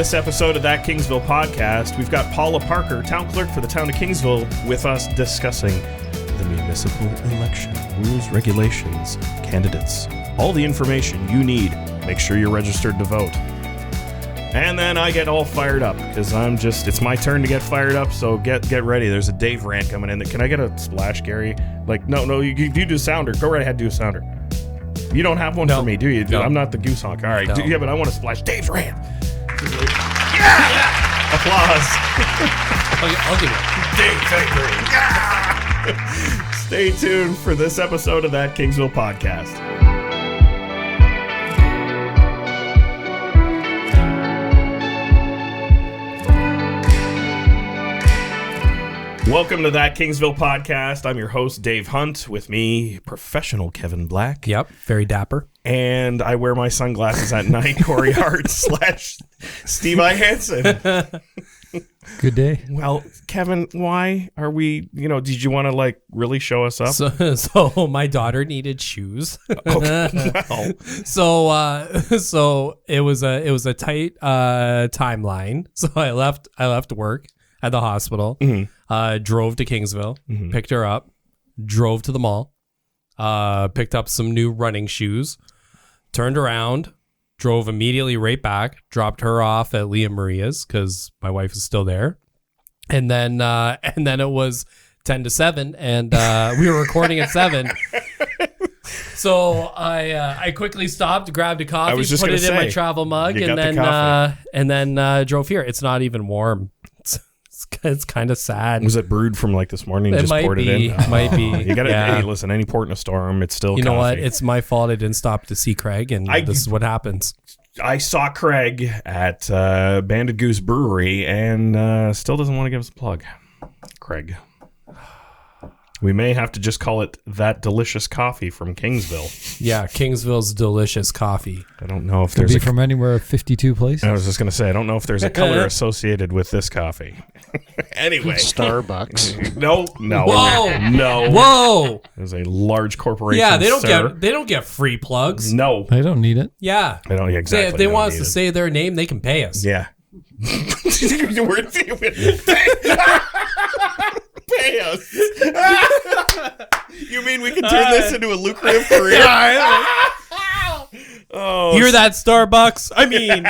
this episode of That Kingsville Podcast, we've got Paula Parker, Town Clerk for the town of Kingsville, with us discussing the municipal election, rules, regulations, candidates, all the information you need. Make sure you're registered to vote. And then I get all fired up because it's my turn to get fired up, so get ready. There's a Dave rant coming in. Can I get a splash, Gary? No, you do sounder. Go right ahead, do a sounder. You don't have one for me, do you? No. I'm not the goose honk. All right. No. Yeah, but I want to splash Dave's rant. Yeah! Applause. I'll give it. Dave victory. Stay tuned for this episode of That Kingsville Podcast. Welcome to That Kingsville Podcast. I'm your host, Dave Hunt. With me, professional Kevin Black. Yep, very dapper. And I wear my sunglasses at night, Corey Hart / Steve I. Hansen. Good day. Well, Kevin, why are we, did you want to really show us up? So my daughter needed shoes. Okay, well. So it was a tight timeline. So I left work at the hospital, drove to Kingsville, picked her up, drove to the mall, picked up some new running shoes, turned around, drove immediately right back, dropped her off at Leah Maria's because my wife is still there. And then it was 10 to 7 and we were recording at 7. So I quickly stopped, grabbed a coffee, put it in my travel mug, and then drove here. It's not even warm. It's kind of sad. Was it brewed from this morning? It just poured it in? Might be. You gotta, hey, listen, any port in a storm, it's still You know coffee. what? It's my fault I didn't stop to see Craig, and this is what happens. I saw Craig at Banded Goose Brewery and still doesn't want to give us a plug. Craig. We may have to just call it That Delicious Coffee from Kingsville. Yeah, Kingsville's delicious coffee. I don't know if Could there's be from anywhere 52 places. I was just going to say, I don't know if there's a color associated with this coffee. Anyway. Starbucks. No. Whoa. No. Whoa. There's a large corporation. Yeah, they don't get free plugs. No. I don't need it. Yeah. I don't exactly. If they want us to say their name, they can pay us. Yeah. Pay us. You mean we can turn this into a lucrative career? Oh, hear that, Starbucks? I mean,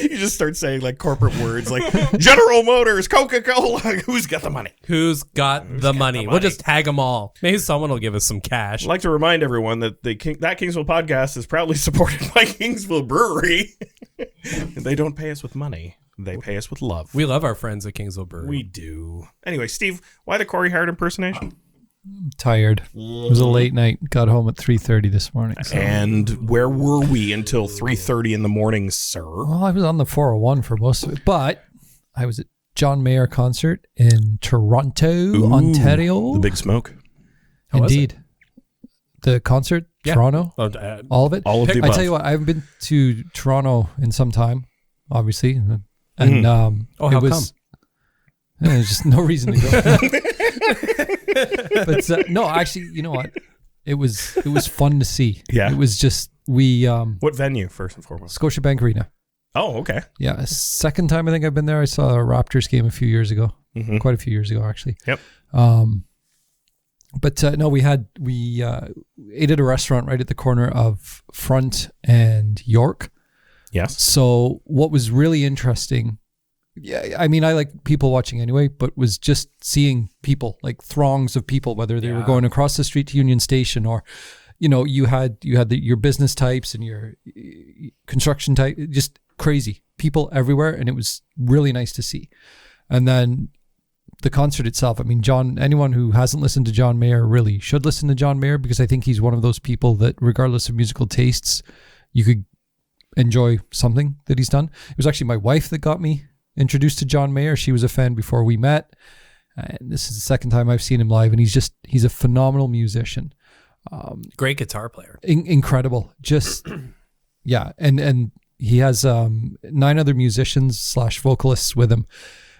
you just start saying corporate words like General Motors, Coca-Cola. Who's got the money? Who's got the money? We'll just tag them all. Maybe someone will give us some cash. I'd like to remind everyone that That Kingsville Podcast is proudly supported by Kingsville Brewery. They don't pay us with money. They pay us with love. We love our friends at Kingsville Brewery. We do. Anyway, Steve, why the Corey Hart impersonation? I'm tired. It was a late night. Got home at 3:30 this morning. So. And where were we until 3:30 in the morning, sir? Well, I was on the 401 for most of it, but I was at John Mayer concert in Toronto, Ontario. The Big Smoke. Indeed. The concert, yeah. Toronto, all of it. All of the I above. tell you what, I haven't been to Toronto in some time, obviously. And how come? There's just no reason to go. But no, actually, you know what? It was fun to see. Yeah. It was just What venue, first and foremost? Scotiabank Arena. Oh, okay. Yeah, second time I think I've been there. I saw a Raptors game a few years ago. Quite a few years ago, actually. Yep. But no, we ate at a restaurant right at the corner of Front and York. Yes. So what was really interesting, yeah, I mean, I like people watching anyway, but was just seeing people, throngs of people, whether they were going across the street to Union Station or, you had your business types and your construction type, just crazy people everywhere. And it was really nice to see. And then the concert itself, I mean, anyone who hasn't listened to John Mayer really should listen to John Mayer, because I think he's one of those people that regardless of musical tastes, you could enjoy something that he's done. It was actually my wife that got me introduced to John Mayer. She was a fan before we met. And this is the second time I've seen him live, and he's a phenomenal musician. Great guitar player. Incredible. Just, yeah. And he has 9 other musicians / vocalists with him,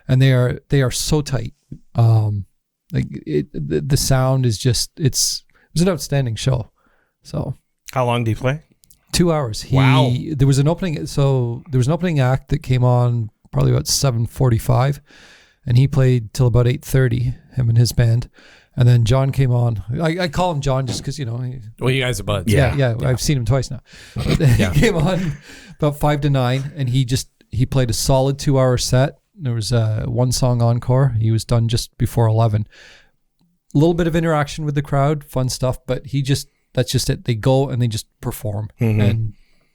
and they are so tight. The sound is just, it was an outstanding show. So how long do you play? 2 hours. Wow. There was an opening act that came on probably about 7:45, and he played till about 8:30, him and his band. And then John came on. I call him John just because, Well, you guys are buds. Yeah. I've seen him twice now. He came on about 5 to 9, and he played a solid 2 hour set. There was one song encore. He was done just before 11. A little bit of interaction with the crowd, fun stuff, but that's just it. They go and they just perform. And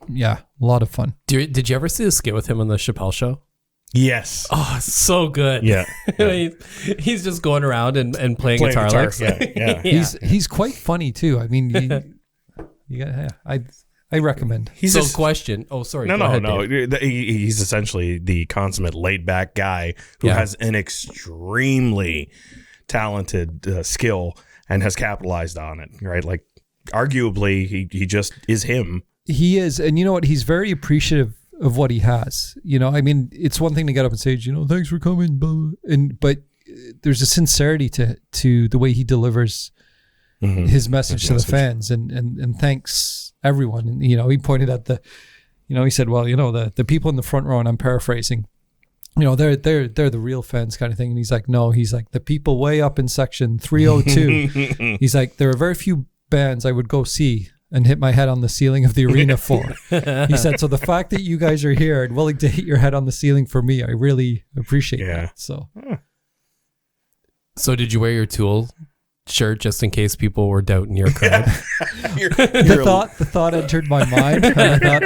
yeah, a lot of fun. Did you ever see the skit with him on the Chappelle Show? Yes. Oh, so good. Yeah. He's just going around and playing guitar licks. Yeah. He's quite funny too. I mean, I recommend. Question. Oh, sorry. No. He's essentially the consummate laid back guy who has an extremely talented skill and has capitalized on it, right? Like arguably he just is him. He is. And you know what? He's very appreciative of what he has. I mean, it's one thing to get up and say, thanks for coming, blah, but there's a sincerity to the way he delivers his message to the fans and thanks everyone. And, he pointed at he said, well, the people in the front row, and I'm paraphrasing, they're the real fans kind of thing. And he's like, no, the people way up in section 302. He's like, there are very few bands I would go see and hit my head on the ceiling of the arena for. He said, so the fact that you guys are here and willing to hit your head on the ceiling for me, I really appreciate that. So did you wear your Tool shirt just in case people were doubting your crowd? The thought entered my mind. And I thought,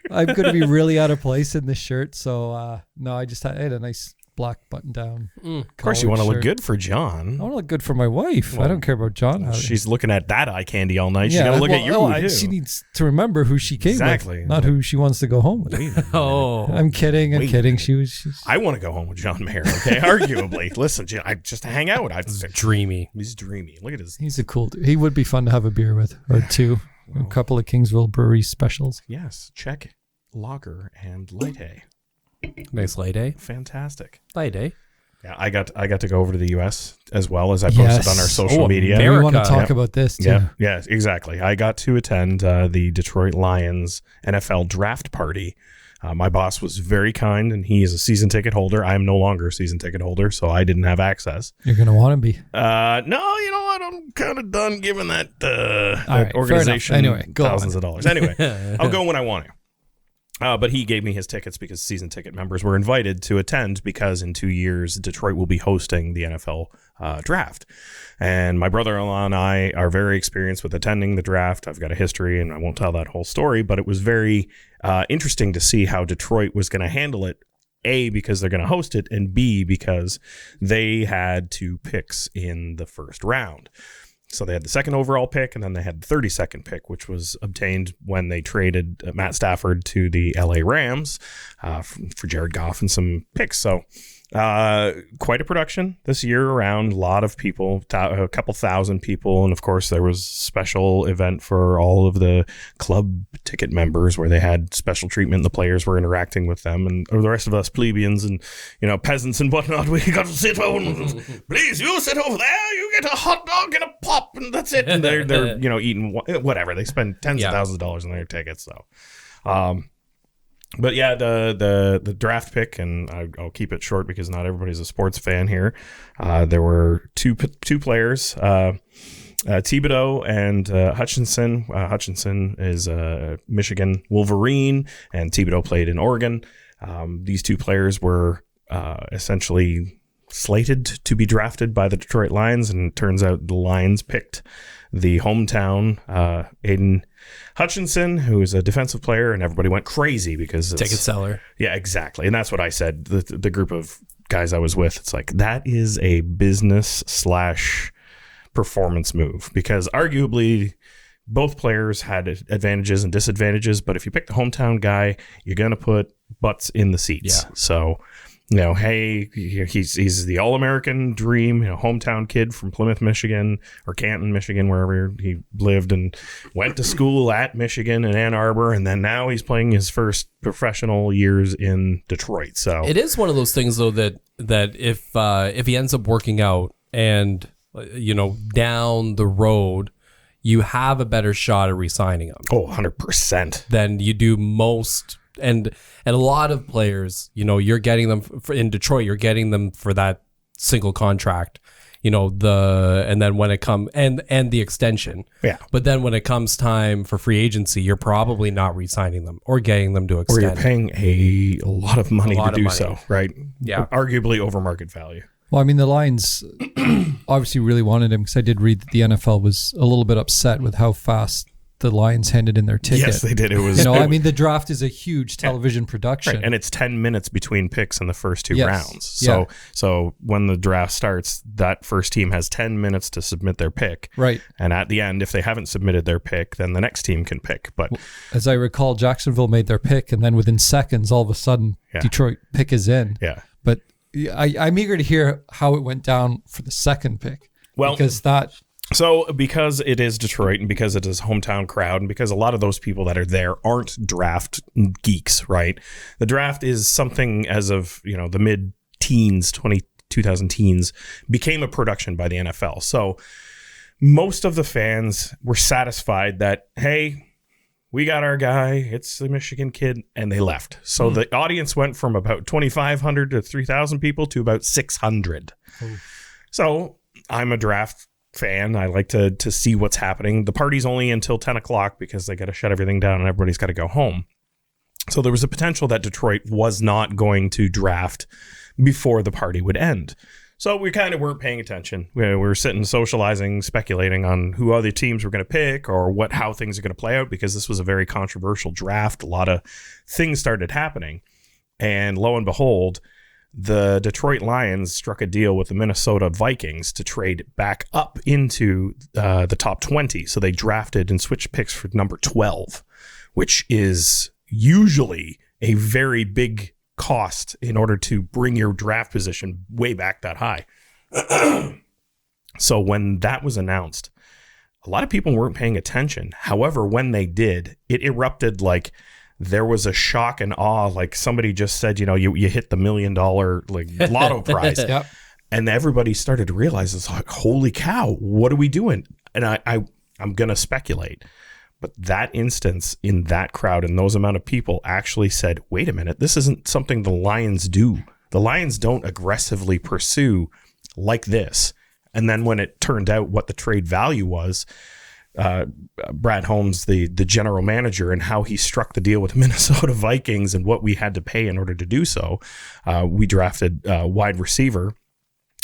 I'm going to be really out of place in this shirt. So no, I had a nice black button down. Of course, you want to look good for John. I want to look good for my wife. I don't care about John. She's looking at that eye candy all night. She's got to look at you too. She needs to remember who she came with, not who she wants to go home with. I'm kidding. I want to go home with John Mayer. Okay, arguably. Listen, I just hang out. He's dreamy. He's dreamy. Look at his. He's a cool dude. He would be fun to have a beer with or two. A couple of Kingsville Brewery specials. Yes, Czech lager and light hay. Nice light day. Fantastic. Light day. Yeah, I got to go over to the US as well, as I posted on our social media. America. We want to talk about this too. Yeah, exactly. I got to attend the Detroit Lions NFL draft party. My boss was very kind, and he is a season ticket holder. I am no longer a season ticket holder, so I didn't have access. You're going to want to be. No, you know what? I'm kind of done giving that organization thousands of dollars. Anyway, I'll go when I want to. But he gave me his tickets because season ticket members were invited to attend because in 2 years, Detroit will be hosting the NFL draft. And my brother-in-law and I are very experienced with attending the draft. I've got a history, and I won't tell that whole story, but it was very interesting to see how Detroit was going to handle it. A, because they're going to host it, and B, because they had 2 picks in the first round. So they had the second overall pick, and then they had the 32nd pick, which was obtained when they traded Matt Stafford to the LA Rams for Jared Goff and some picks. So quite a production this year around. A lot of people, a couple thousand people. And of course, there was a special event for all of the club ticket members where they had special treatment. The players were interacting with them, and the rest of us plebeians and peasants and whatnot, we got to sit on. Please, you sit over there. You get a hot dog and a pop, and that's it. And they're eating whatever. They spend tens of thousands of dollars on their tickets. So, but yeah, the draft pick, and I'll keep it short because not everybody's a sports fan here. There were two players, Thibodeau and Hutchinson. Hutchinson is a Michigan Wolverine, and Thibodeau played in Oregon. These 2 players were essentially slated to be drafted by the Detroit Lions, and it turns out the Lions picked the hometown Aiden Hutchinson, who is a defensive player, and everybody went crazy because it's... Ticket seller. Yeah, exactly. And that's what I said. The group of guys I was with, it's like, that is a business / performance move, because arguably both players had advantages and disadvantages, but if you pick the hometown guy, you're going to put butts in the seats. Yeah. So... hey, he's the all-American dream, hometown kid from Plymouth, Michigan, or Canton, Michigan, wherever he lived, and went to school at Michigan in Ann Arbor, and then now he's playing his first professional years in Detroit. So it is one of those things, though, that if he ends up working out, and down the road, you have a better shot at re-signing them. Oh, 100%. Than you do most. And a lot of players, you know, you're getting them in Detroit, you're getting them for that single contract, you know, and then when it comes and the extension. Yeah. But then when it comes time for free agency, you're probably not re-signing them or getting them to extend. Or you're paying a lot of money to do so, right? Yeah. Arguably over market value. Well, I mean, the Lions obviously really wanted him because I did read that the NFL was a little bit upset with how fast the Lions handed in their ticket. Yes, they did. It was, you know, I mean, the draft is a huge television production. Right. And it's 10 minutes between picks in the first two Yes. rounds. Yeah. So when the draft starts, that first team has 10 minutes to submit their pick. Right. And at the end, if they haven't submitted their pick, then the next team can pick. But as I recall, Jacksonville made their pick, and then within seconds, all of a sudden, Detroit pick is in. Yeah. But I'm eager to hear how it went down for the second pick. Well, because because it is Detroit and because it is hometown crowd and because a lot of those people that are there aren't draft geeks, right? The draft is something as of, you know, the mid-teens, 2000 teens, became a production by the NFL. So most of the fans were satisfied that, hey, we got our guy, it's the Michigan kid, and they left. So the audience went from about 2,500 to 3,000 people to about 600. So I'm a draft fan. I like to see what's happening. The party's only until 10 o'clock because they got to shut everything down and everybody's got to go home. So there was a potential that Detroit was not going to draft before the party would end. So we kind of weren't paying attention. We were sitting, socializing, speculating on who other teams were going to pick or how things are going to play out because this was a very controversial draft. A lot of things started happening. And lo and behold, the Detroit Lions struck a deal with the Minnesota Vikings to trade back up into the top 20. So they drafted and switched picks for number 12, which is usually a very big cost in order to bring your draft position way back that high. So when that was announced, a lot of people weren't paying attention. However, when they did, it erupted like there was a shock and awe, like somebody just said, you know, you hit the $1 million like lotto prize. Yep. And everybody started to realize, it's like, holy cow, what are we doing? And I'm going to speculate. But that instance in that crowd and those amount of people actually said, wait a minute, this isn't something the Lions do. The Lions don't aggressively pursue like this. And then when it turned out what the trade value was, Brad Holmes, the general manager, and how he struck the deal with Minnesota Vikings and what we had to pay in order to do so, we drafted wide receiver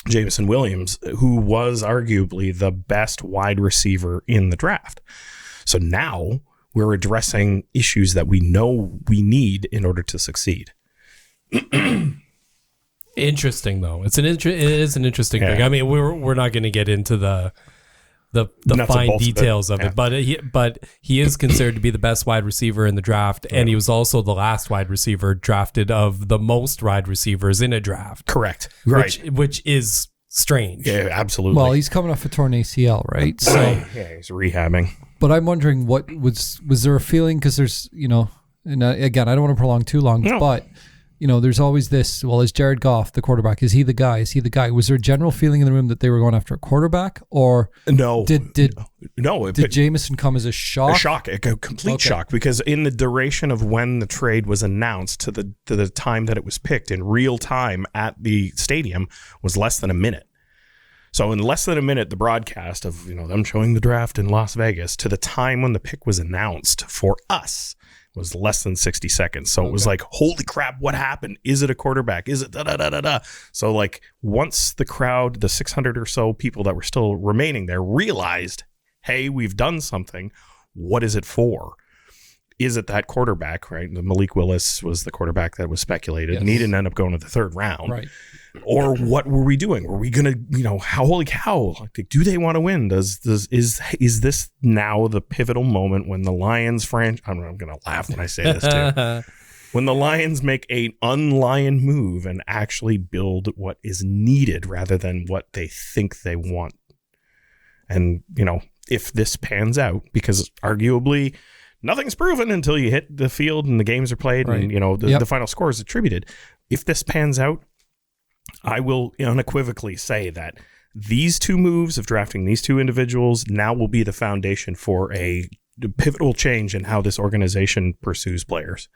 Jameson Williams, who was arguably the best wide receiver in the draft. So now we're addressing issues that we know we need in order to succeed. Interesting, though. It is an interesting thing. I mean, we're not going to get into the fine details of it, but he is considered to be the best wide receiver in the draft, and he was also the last wide receiver drafted of the most wide receivers in a draft. Correct. Right. Which is strange. Yeah, absolutely. well, he's coming off a torn ACL, right? So, yeah, he's rehabbing. but I'm wondering, what was there a feeling? Because there's, you know, and again, I don't want to prolong too long, but you know, there's always this, well, is Jared Goff the quarterback? Is he the guy? Is he the guy? Was there a general feeling in the room that they were going after a quarterback, or did Jameson come as a shock? A complete shock, because in the duration of when the trade was announced to the time that it was picked in real time at the stadium was less than a minute. So in less than a minute, the broadcast of, you know, them showing the draft in Las Vegas to the time when the pick was announced for us was less than 60 seconds. So it was like, holy crap, what happened? Is it a quarterback? Is it da-da-da-da-da? So like once the crowd, the 600 or so people that were still remaining there realized, hey, we've done something. What is it for? Is it that quarterback, right? The Malik Willis was the quarterback that was speculated. And he didn't end up going to the third round. Right. Or what were we doing? Were we going to, you know, holy cow, like, do they want to win? Is this now the pivotal moment when the Lions franchise, I'm going to laugh when I say this too, when the Lions make an unlion move and actually build what is needed rather than what they think they want. And, you know, if this pans out, because arguably nothing's proven until you hit the field and the games are played and, you know, the final score is attributed. If this pans out, I will unequivocally say that these two moves of drafting these two individuals now will be the foundation for a pivotal change in how this organization pursues players.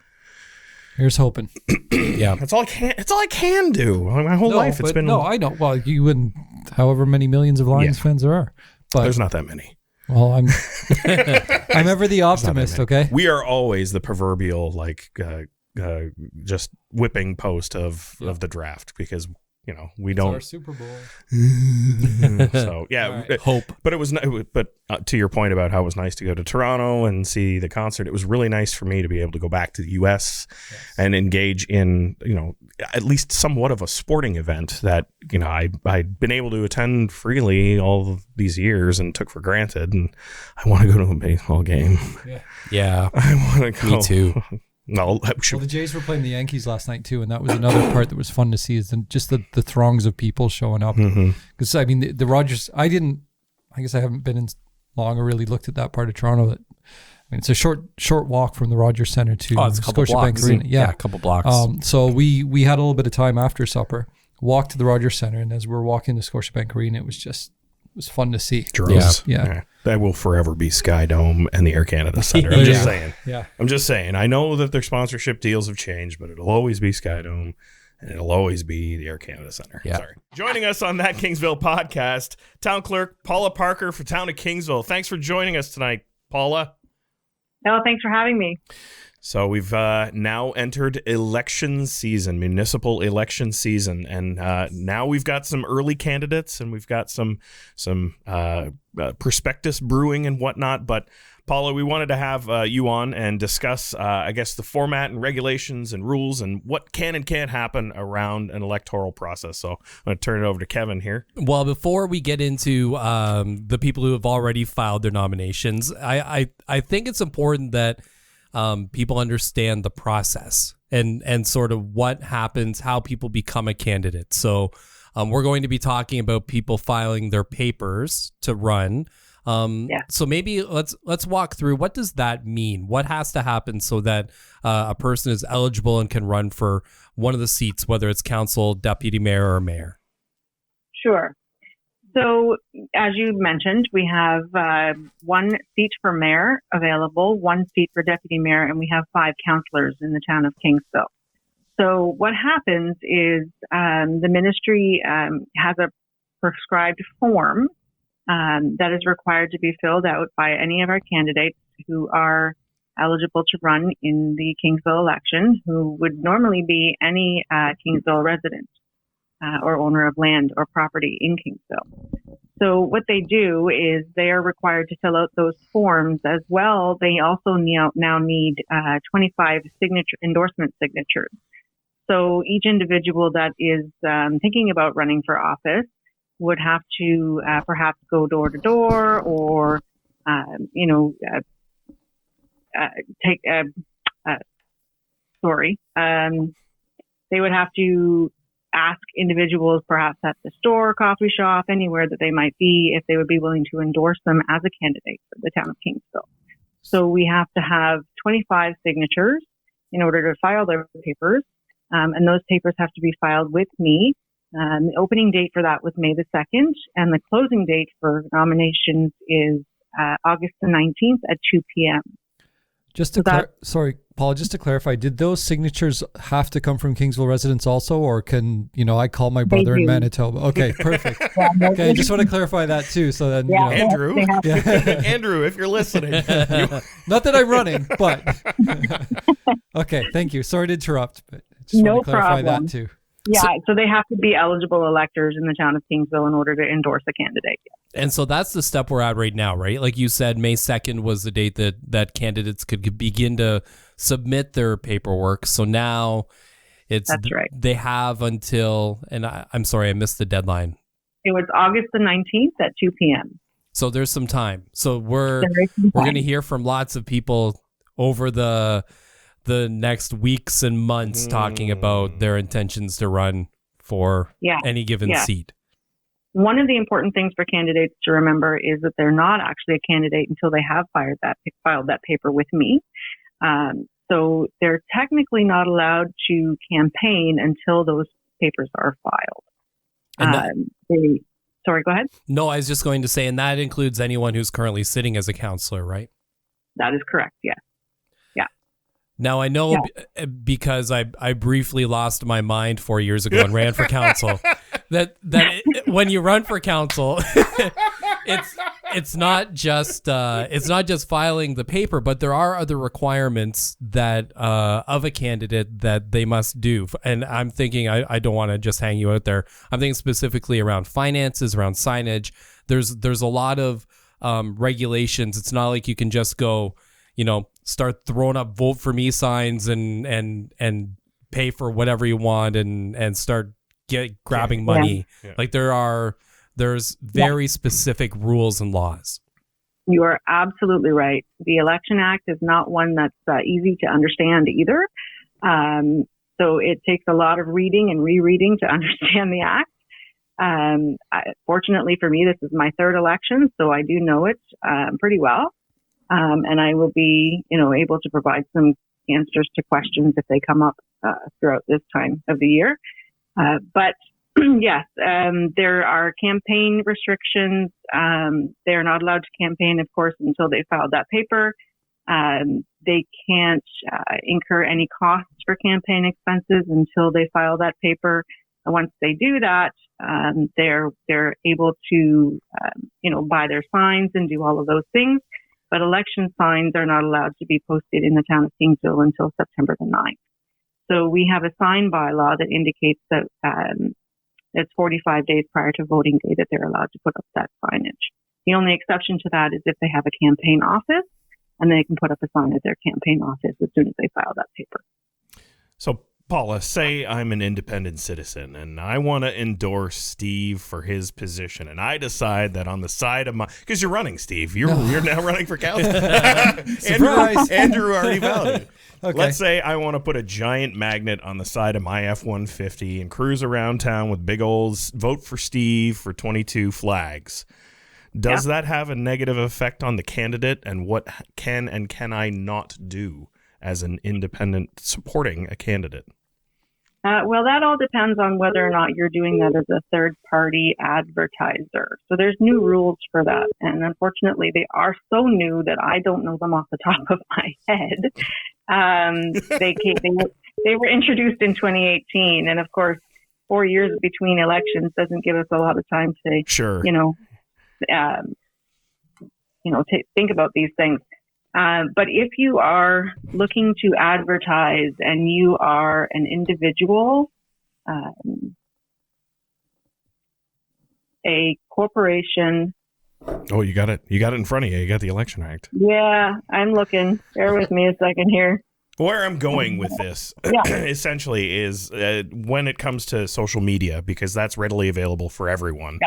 Here's hoping. Yeah, That's all I can do. My whole life it's been. No, I know. Well, you and however many millions of Lions fans there are, but there's not that many. Well, I'm ever the optimist. Okay, we are always the proverbial just whipping post of the draft because we don't. It's our Super Bowl. So yeah, right. Hope. But it was. But to your point about how it was nice to go to Toronto and see the concert, it was really nice for me to be able to go back to the U.S. and engage in at least somewhat of a sporting event that I'd been able to attend freely all of these years and took for granted. And I want to go to a baseball game. Yeah, I want to go. Me too. Well, the Jays were playing the Yankees last night too, and that was another part that was fun to see is just the throngs of people showing up. Because I mean, the Rogers, I guess I haven't been in long or really looked at that part of Toronto. It's a short walk from the Rogers Center to Scotiabank Arena. Yeah, a couple blocks. So we had a little bit of time after supper, walked to the Rogers Center, and as we were walking to Scotiabank Arena, it was fun to see. Drones. Yeah. That will forever be Sky Dome and the Air Canada Center. I'm just saying. Yeah. I'm just saying. I know that their sponsorship deals have changed, but it'll always be Sky Dome and it'll always be the Air Canada Center. Yeah. Sorry. Joining us on That Kingsville Podcast, Town Clerk Paula Parker for Town of Kingsville. Thanks for joining us tonight, Paula. No, thanks for having me. So we've now entered election season, municipal election season, and now we've got some early candidates and we've got some prospectus brewing and whatnot. But Paula, we wanted to have you on and discuss, I guess, the format and regulations and rules and what can and can't happen around an electoral process. So I'm going to turn it over to Kevin here. Well, before we get into the people who have already filed their nominations, I think it's important that people understand the process and sort of what happens, how people become a candidate. So we're going to be talking about people filing their papers to run. So maybe let's walk through, what does that mean? What has to happen so that a person is eligible and can run for one of the seats, whether it's council, deputy mayor, or mayor? Sure. So, as you mentioned, we have one seat for mayor available, one seat for deputy mayor, and we have 5 councillors in the town of Kingsville. So what happens is the ministry has a prescribed form that is required to be filled out by any of our candidates who are eligible to run in the Kingsville election, who would normally be any Kingsville resident. Or owner of land or property in Kingsville. So what they do is they are required to fill out those forms as well. They also now need 25 endorsement signatures. So each individual that is thinking about running for office would have to perhaps go door to door or, they would have to ask individuals perhaps at the store, coffee shop, anywhere that they might be, if they would be willing to endorse them as a candidate for the town of Kingsville. So we have to have 25 signatures in order to file their papers, and those papers have to be filed with me. The opening date for that was May the 2nd, and the closing date for nominations is August the 19th at 2 p.m. Sorry, Paul, just to clarify, did those signatures have to come from Kingsville residents also, or can, I call my brother in Manitoba? Okay, perfect. Okay, I just want to clarify that too. So then, Andrew, Andrew, if you're listening. Not that I'm running, but okay, thank you. Sorry to interrupt, but I just want to clarify that too. Yeah, so they have to be eligible electors in the town of Kingsville in order to endorse a candidate. And so that's the step we're at right now, right? Like you said, May 2nd was the date that candidates could begin to submit their paperwork. So now that's right. They have until, and I'm sorry, I missed the deadline. It was August the 19th at 2 p.m. So there's some time. So we're going to hear from lots of people over the next weeks and months talking about their intentions to run for any given seat. One of the important things for candidates to remember is that they're not actually a candidate until they have filed that paper with me. So they're technically not allowed to campaign until those papers are filed. Sorry, go ahead. No, I was just going to say, and that includes anyone who's currently sitting as a counselor, right? That is correct, yes. Now, I know because I briefly lost my mind 4 years ago and ran for council, that when you run for council, it's not just filing the paper, but there are other requirements that of a candidate that they must do. And I'm thinking, I don't want to just hang you out there. I'm thinking specifically around finances, around signage. There's a lot of regulations. It's not like you can just go, start throwing up vote for me signs and pay for whatever you want and start grabbing money. Yeah. Like there's very specific rules and laws. You are absolutely right. The Election Act is not one that's easy to understand either. So it takes a lot of reading and rereading to understand the act. Fortunately for me, this is my third election, so I do know it pretty well. And I will be, able to provide some answers to questions if they come up throughout this time of the year. But yes, there are campaign restrictions. They're not allowed to campaign, of course, until they filed that paper. They can't incur any costs for campaign expenses until they file that paper. And once they do that, they're able to, buy their signs and do all of those things. But election signs are not allowed to be posted in the town of Kingsville until September the 9th. So we have a sign bylaw that indicates that it's 45 days prior to voting day that they're allowed to put up that signage. The only exception to that is if they have a campaign office, and they can put up a sign at their campaign office as soon as they file that paper. So, Paula, say I'm an independent citizen and I want to endorse Steve for his position, and I decide that on the side of because you're running, Steve, you're now running for council. Andrew already validated. Okay. Let's say I want to put a giant magnet on the side of my F-150 and cruise around town with big old vote for Steve for 22 flags. Does that have a negative effect on the candidate, and what can and can I not do as an independent supporting a candidate? Well, that all depends on whether or not you're doing that as a third-party advertiser. So there's new rules for that. And unfortunately, they are so new that I don't know them off the top of my head. They were introduced in 2018. And of course, 4 years between elections doesn't give us a lot of time to, think about these things. But if you are looking to advertise and you are an individual, a corporation. Oh, you got it. You got it in front of you. You got the Election Act. Yeah, I'm looking. Bear with me a second here. Where I'm going with this, essentially, is when it comes to social media, because that's readily available for everyone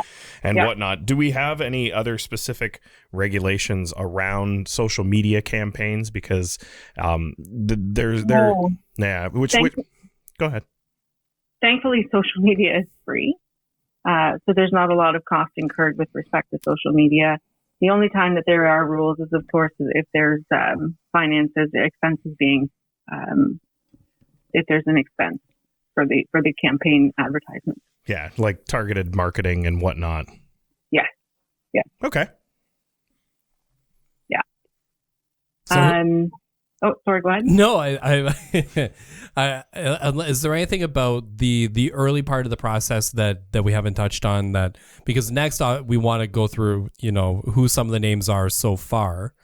and whatnot. Do we have any other specific regulations around social media campaigns? Because go ahead. Thankfully, social media is free, so there's not a lot of cost incurred with respect to social media. The only time that there are rules is, of course, if there's expenses being if there's an expense for the campaign advertisement. Yeah, like targeted marketing and whatnot. Yeah. Yeah. Okay. Yeah. Sorry, go ahead. No, is there anything about the early part of the process that we haven't touched on? That because next we want to go through, who some of the names are so far.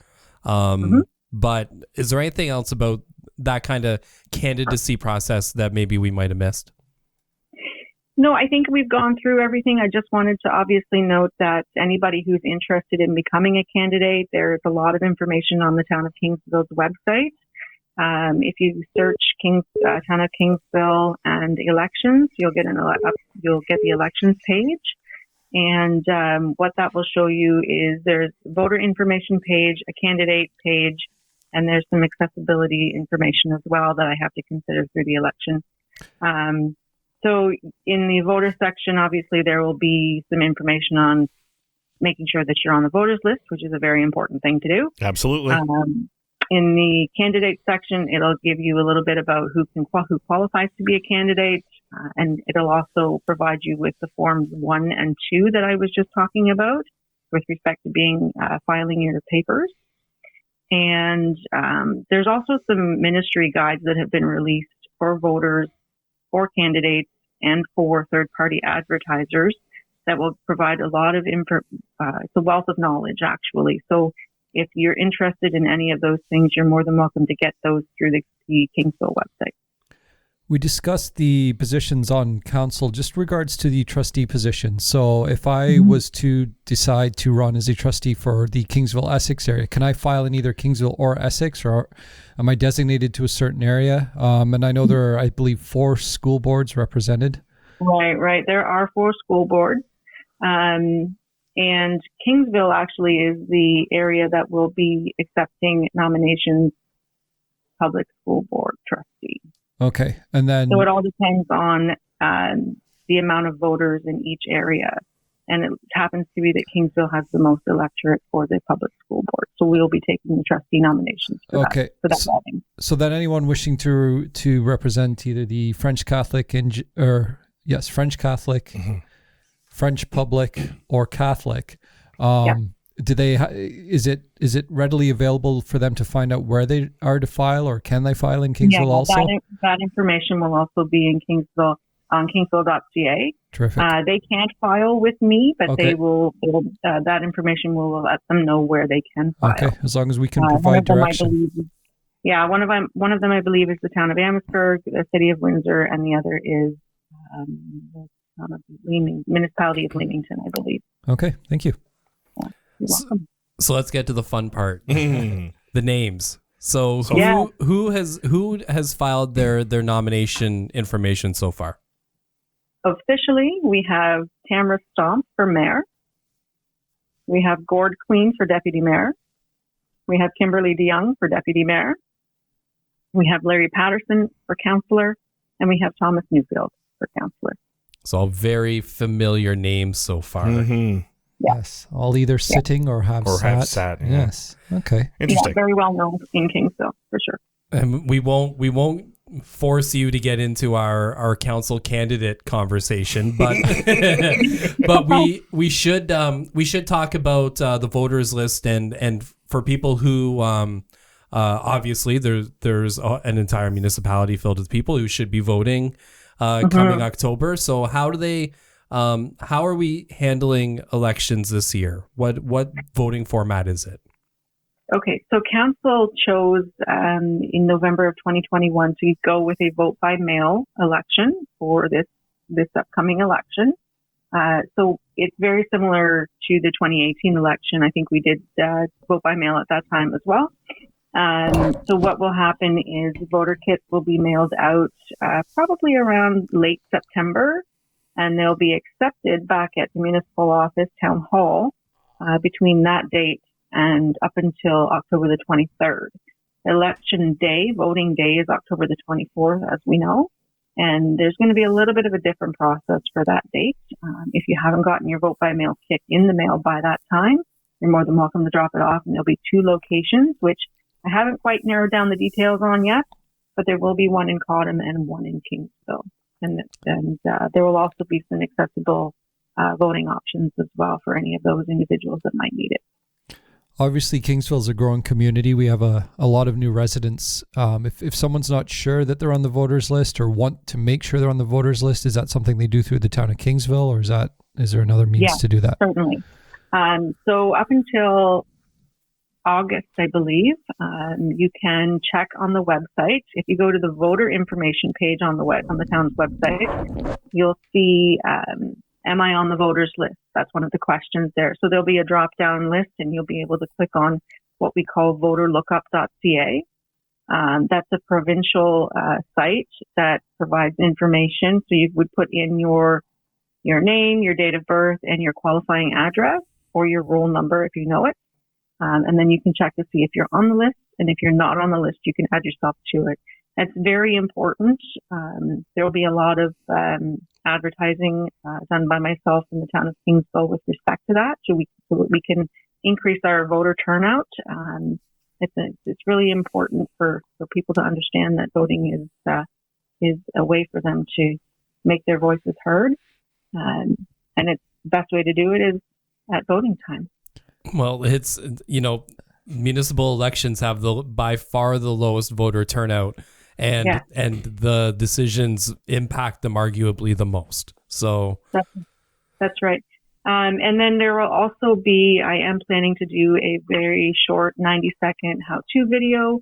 But is there anything else about that kind of candidacy process that maybe we might have missed? No, I think we've gone through everything. I just wanted to obviously note that anybody who's interested in becoming a candidate, there's a lot of information on the Town of Kingsville's website. If you search Town of Kingsville and elections, you'll get the elections page. And what that will show you is there's a voter information page, a candidate page, and there's some accessibility information as well that I have to consider through the election. So in the voter section, obviously, there will be some information on making sure that you're on the voters list, which is a very important thing to do. Absolutely. In the candidate section, it'll give you a little bit about who qualifies to be a candidate, And it'll also provide you with the forms 1 and 2 that I was just talking about with respect to being filing your papers. And there's also some ministry guides that have been released for voters, for candidates, and for third-party advertisers that will provide a lot of it's a wealth of knowledge, actually. So if you're interested in any of those things, you're more than welcome to get those through the Kingsville website. We discussed the positions on council, just regards to the trustee position. So if I was to decide to run as a trustee for the Kingsville Essex area, can I file in either Kingsville or Essex, or am I designated to a certain area? And I know there are, I believe, 4 school boards represented. Right. There are 4 school boards. And Kingsville actually is the area that will be accepting nominations public school board trustee. Okay. And then, so it all depends on the amount of voters in each area. And it happens to be that Kingsville has the most electorate for the public school board. So we'll be taking the trustee nominations for that voting. So then anyone wishing to represent either the French Catholic French Catholic, French public, or Catholic, do they? Is it readily available for them to find out where they are to file, or can they file in Kingsville also? That information will also be in Kingsville on kingsville.ca. Terrific. They can't file with me, but they will. That information will let them know where they can file. Okay, as long as we can provide direction. One of them I believe is the town of Amherstburg, the city of Windsor, and the other is the municipality of Leamington, I believe. Okay, thank you. You're welcome. So let's get to the fun part, the names. So who has filed their nomination information so far? Officially, we have Tamara Stomp for mayor. We have Gord Queen for deputy mayor. We have Kimberly DeYoung for deputy mayor. We have Larry Patterson for councillor, and we have Thomas Newfield for councillor. So all very familiar names so far. Mm-hmm. Yes, all either sitting or have sat. Yeah. Yes. Okay. Interesting. Yeah, very well known in Kingsville for sure. And we won't force you to get into our council candidate conversation, but but we should talk about the voters list and for people who obviously there's an entire municipality filled with people who should be voting coming October. So how are we handling elections this year? What voting format is it? Okay, so council chose in November of 2021 to go with a vote by mail election for this upcoming election. So it's very similar to the 2018 election. I think we did vote by mail at that time as well. So what will happen is voter kits will be mailed out probably around late September, and they'll be accepted back at the municipal office, town hall, between that date and up until October the 23rd. Election day, voting day, is October the 24th, as we know. And there's going to be a little bit of a different process for that date. If you haven't gotten your vote by mail kit in the mail by that time, you're more than welcome to drop it off. And there'll be 2 locations, which I haven't quite narrowed down the details on yet, but there will be one in Cottam and one in Kingsville. And there will also be some accessible voting options as well for any of those individuals that might need it. Obviously, Kingsville is a growing community. We have a lot of new residents. If someone's not sure that they're on the voters list or want to make sure they're on the voters list, is that something they do through the town of Kingsville, or is there another means to do that? Certainly. So up until August, I believe, you can check on the website. If you go to the voter information page on the town's website, you'll see, am I on the voters list? That's one of the questions there. So there'll be a drop-down list, and you'll be able to click on what we call voterlookup.ca. That's a provincial site that provides information. So you would put in your name, your date of birth, and your qualifying address, or your roll number if you know it. And then you can check to see if you're on the list. And if you're not on the list, you can add yourself to it. That's very important. There will be a lot of advertising done by myself in the town of Kingsville with respect to that, so we can increase our voter turnout. It's really important for people to understand that voting is a way for them to make their voices heard. And it's the best way to do it is at voting time. Well, it's, municipal elections have by far the lowest voter turnout, and the decisions impact them arguably the most. So that's right. And then there will also be, I am planning to do a very short 90-second how-to video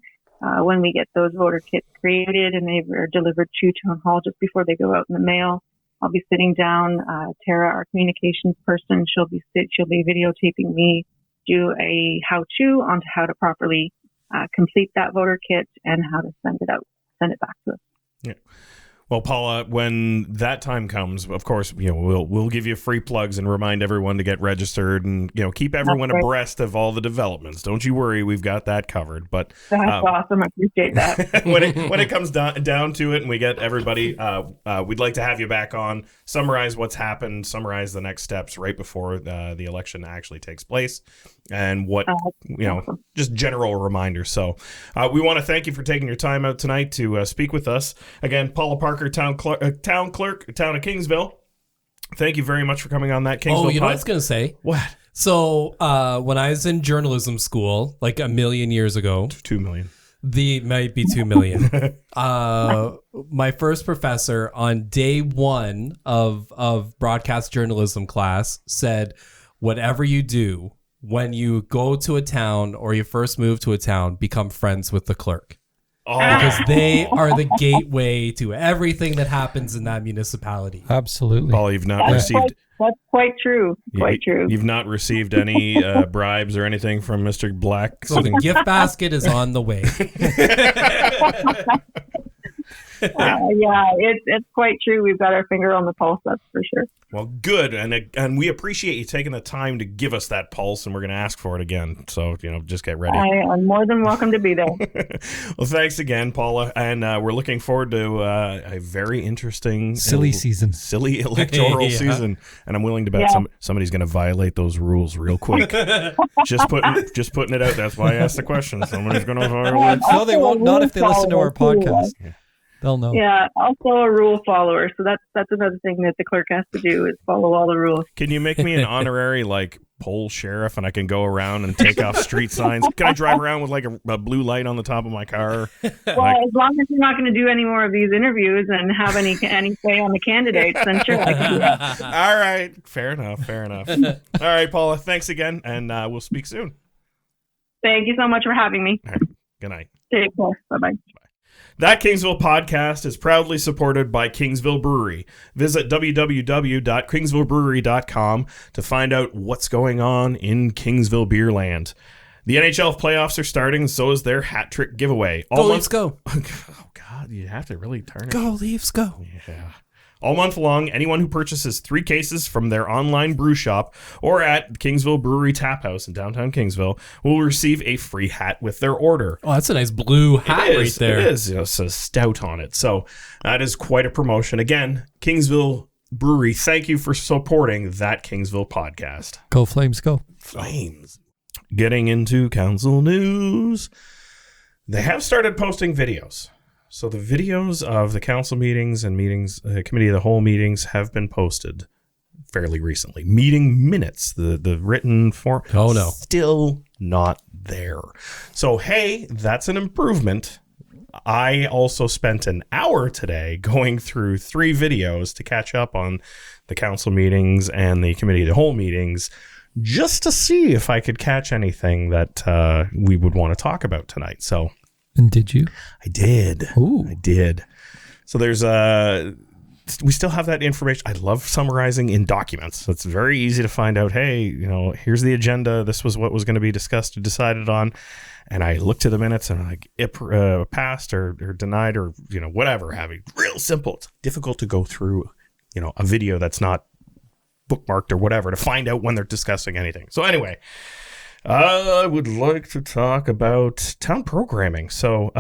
when we get those voter kits created and they are delivered to Town Hall just before they go out in the mail. I'll be sitting down. Tara, our communications person, she'll be videotaping me do a how-to on how to properly complete that voter kit and how to send it back to us. Yeah. Well, Paula, when that time comes, of course, we'll give you free plugs and remind everyone to get registered and keep everyone abreast of all the developments. Don't you worry, we've got that covered. But that's awesome. I appreciate that. when it comes down to it, and we get everybody, we'd like to have you back on, summarize what's happened, summarize the next steps right before the election actually takes place, and what awesome. Just general reminders. So we want to thank you for taking your time out tonight to speak with us. Again, Paula Parker, Town Clerk, Town of Kingsville. Thank you very much for coming on That Kingsville. Oh, you know what I was going to say? What? So when I was in journalism school, like a million years ago. 2 million. Might be 2 million. My first professor on day one of broadcast journalism class said, whatever you do, when you go to a town or you first move to a town, become friends with the clerk. Oh. Because they are the gateway to everything that happens in that municipality. Absolutely. Paul, you've not received... That's quite true. Quite true. You've not received any bribes or anything from Mr. Black? So the gift basket is on the way. It's quite true. We've got our finger on the pulse, that's for sure. Well, good, and we appreciate you taking the time to give us that pulse, and we're going to ask for it again. So just get ready. I am more than welcome to be there. Well, thanks again, Paula, and we're looking forward to a very interesting, silly electoral season. And I'm willing to bet somebody's going to violate those rules real quick. just putting it out. That's why I asked the question. Somebody's going to violate. No, they won't. Not if they listen to our podcast. Yeah. They'll know. Yeah, also a rule follower. So that's another thing that the clerk has to do is follow all the rules. Can you make me an honorary poll sheriff, and I can go around and take off street signs? Can I drive around with a blue light on the top of my car? Well, as long as you're not going to do any more of these interviews and have any say on the candidates, then sure, I can do that. All right, fair enough. All right, Paula, thanks again, and we'll speak soon. Thank you so much for having me. All right, good night. Take care. Bye-bye. That Kingsville Podcast is proudly supported by Kingsville Brewery. Visit www.kingsvillebrewery.com to find out what's going on in Kingsville Beerland. The NHL playoffs are starting, and so is their hat trick giveaway. Leafs, go. Oh, God, you have to really turn it. Go, Leafs, go. Yeah. All month long, anyone who purchases 3 cases from their online brew shop or at Kingsville Brewery Tap House in downtown Kingsville will receive a free hat with their order. Oh, that's a nice blue hat right there. It is. It's a stout on it. So that is quite a promotion. Again, Kingsville Brewery, thank you for supporting That Kingsville Podcast. Go Flames, go. Flames. Getting into council news. They have started posting videos. So the videos of the council meetings and committee of the whole meetings have been posted fairly recently. Meeting minutes, the written form, still not there. So, hey, that's an improvement. I also spent an hour today going through 3 videos to catch up on the council meetings and the committee of the whole meetings, just to see if I could catch anything that we would want to talk about tonight. So. And did you? I did. Ooh. I did. So there's we still have that information. I love summarizing in documents. It's very easy to find out, hey, here's the agenda. This was what was going to be discussed or decided on. And I look to the minutes and I'm like, passed or denied or, whatever have you. Real simple. It's difficult to go through, a video that's not bookmarked or whatever to find out when they're discussing anything. So anyway, I would like to talk about town programming. So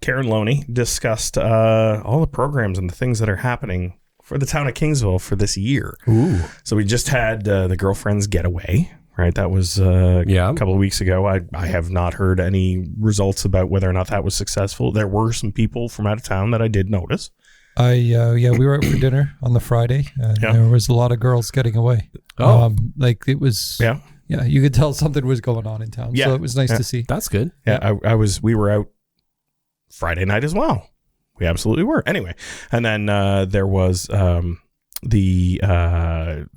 Karen Loney discussed all the programs and the things that are happening for the town of Kingsville for this year. Ooh. So we just had the Girlfriends Getaway, right? That was a couple of weeks ago. I have not heard any results about whether or not that was successful. There were some people from out of town that I did notice. we were out for dinner on the Friday, and there was a lot of girls getting away. Oh. It was. Yeah, you could tell something was going on in town. So it was nice to see. That's good. Yeah, we were out Friday night as well. We absolutely were. Anyway, and then there was the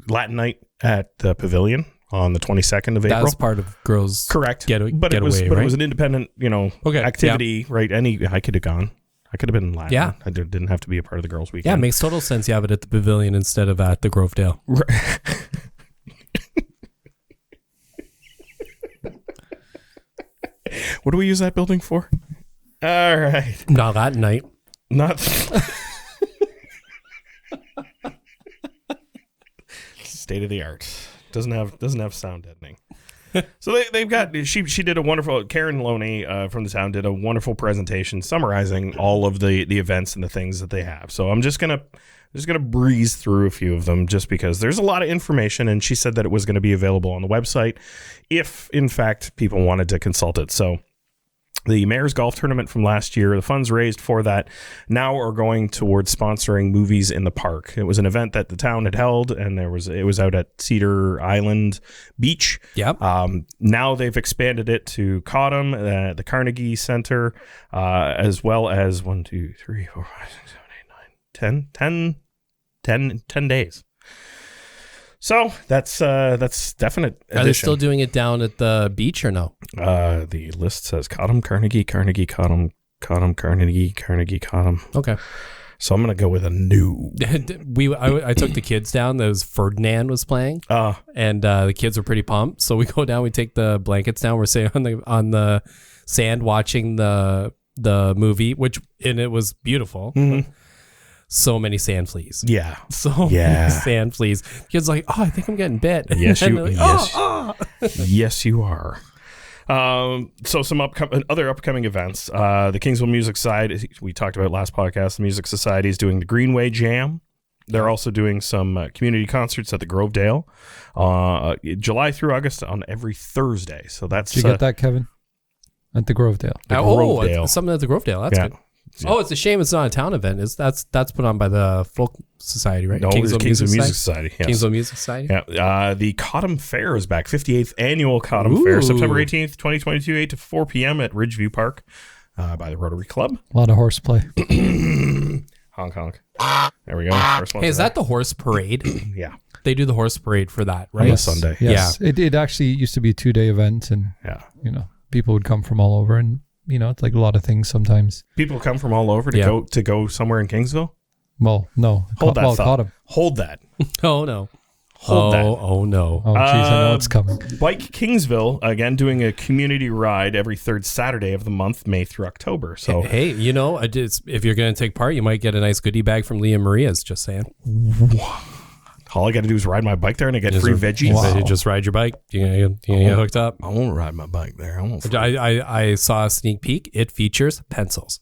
Latin night at the Pavilion on the 22nd of April. That's part of girls. Correct. It was an independent, activity, right? I could have gone. I could have been in Latin. Yeah. I didn't have to be a part of the girls' weekend. Yeah, it makes total sense. You have it at the Pavilion instead of at the Grovedale. What do we use that building for? All right. Not that night. Not state of the art. Doesn't have sound deadening. So they've got she did a wonderful, Karen Loney from the town did a wonderful presentation summarizing all of the events and the things that they have. So I'm just gonna breeze through a few of them just because there's a lot of information, and she said that it was going to be available on the website if in fact people wanted to consult it. So the Mayor's Golf Tournament from last year, the funds raised for that now are going towards sponsoring movies in the park. It was an event that the town had held, and it was out at Cedar Island Beach. Yep. Now they've expanded it to Cottam, the Carnegie Center, as well as 1, 2, 3, 4, 5, 6, 7, 8, 9, 10 days. So that's definite addition. Are they still doing it down at the beach or no? The list says Cottam, Carnegie, Cottam, Carnegie, Cottam. Okay. So I'm going to go with a new. I took the kids down. There was Ferdinand was playing, and the kids were pretty pumped. So we go down, we take the blankets down. We're sitting on the sand watching the movie, and it was beautiful. Mm-hmm. So many sand fleas. Yeah. Many sand fleas. Kids like, I think I'm getting bit. Yes, like, yes, you are. So some other upcoming events. The Kingsville Music Society, we talked about last podcast. The Music Society is doing the Greenway Jam. They're also doing some community concerts at the Grovedale, July through August on every Thursday. So that's. Did you get that, Kevin? At the Grovedale. Grovedale. Something at the Grovedale. That's good. Yeah. Oh, it's a shame it's not a town event. That's put on by the Folk Society, right? No, Kingsville Music Society. Yes. Kingsville Music Society. Yeah. The Cottam Fair is back. 58th annual Cottam Fair, September 18th, 2022, 8 to 4 p.m. at Ridgeview Park by the Rotary Club. A lot of horseplay. Honk honk. There we go. First one. Hey, is that the horse parade? Yeah. They do the horse parade for that, right? On a Sunday. Yes. Yeah. It actually used to be a 2-day event, and people would come from all over, and it's like a lot of things sometimes. People come from all over to go somewhere in Kingsville? Well, no. Hold that thought. Cottam. Hold that. Oh, no. Hold that. Oh, no. Oh, geez, I know it's coming. Bike Kingsville, again, doing a community ride every third Saturday of the month, May through October. So, hey, if you're going to take part, you might get a nice goodie bag from Leah Maria's, just saying. All I got to do is ride my bike there and I get free veggies. Wow. You just ride your bike. You get hooked up. I won't ride my bike there. I saw a sneak peek. It features pencils.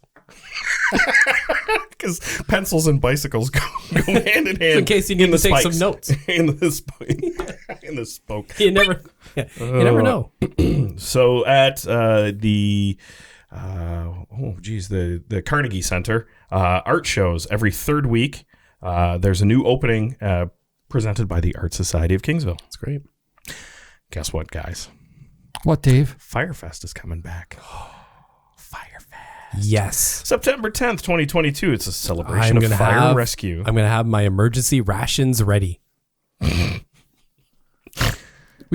Because pencils and bicycles go hand in hand. In case you need to take some notes. in the spoke. You never know. So at the Carnegie Center, art shows every third week. There's a new opening presented by the Art Society of Kingsville. That's great. Guess what, guys? What, Dave? Firefest is coming back. Firefest. Yes. September 10th, 2022. It's a celebration of fire and rescue. I'm going to have my emergency rations ready. We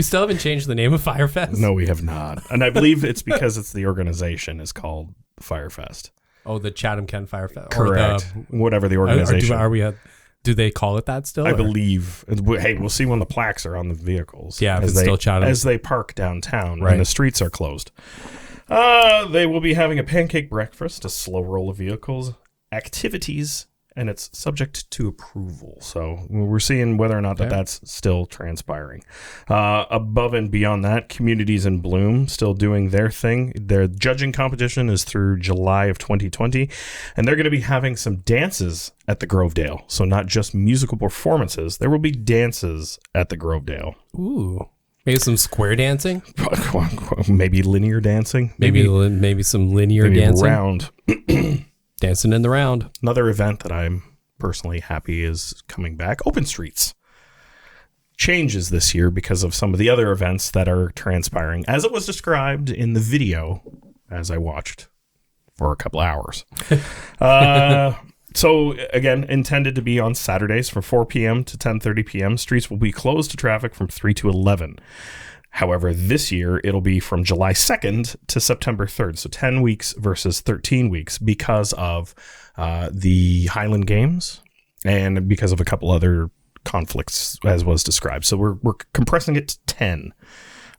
still haven't changed the name of Firefest? No, we have not. And I believe it's because the organization is called Firefest. Oh, the Chatham Kent Firefest. Correct. Whatever the organization. Do they call it that still? I believe. Hey, we'll see when the plaques are on the vehicles. Yeah, it's still Chatham. As they park downtown and the streets are closed. They will be having a pancake breakfast, a slow roll of vehicles, activities, and it's subject to approval. So we're seeing whether or not that's still transpiring. Above and beyond that, Communities in Bloom still doing their thing. Their judging competition is through July of 2020, and they're going to be having some dances at the Grovedale. So not just musical performances. There will be dances at the Grovedale. Ooh. Maybe some square dancing? Maybe linear dancing. Maybe some linear dancing. Round. Dancing in the round. Another event that I'm personally happy is coming back. Open streets changes this year because of some of the other events that are transpiring, as it was described in the video as I watched for a couple hours. So again, intended to be on Saturdays from 4 p.m. to 10:30 p.m. Streets will be closed to traffic from 3 to 11. However, this year it'll be from July 2nd to September 3rd. So 10 weeks versus 13 weeks because of the Highland Games and because of a couple other conflicts as was described. So we're compressing it to 10.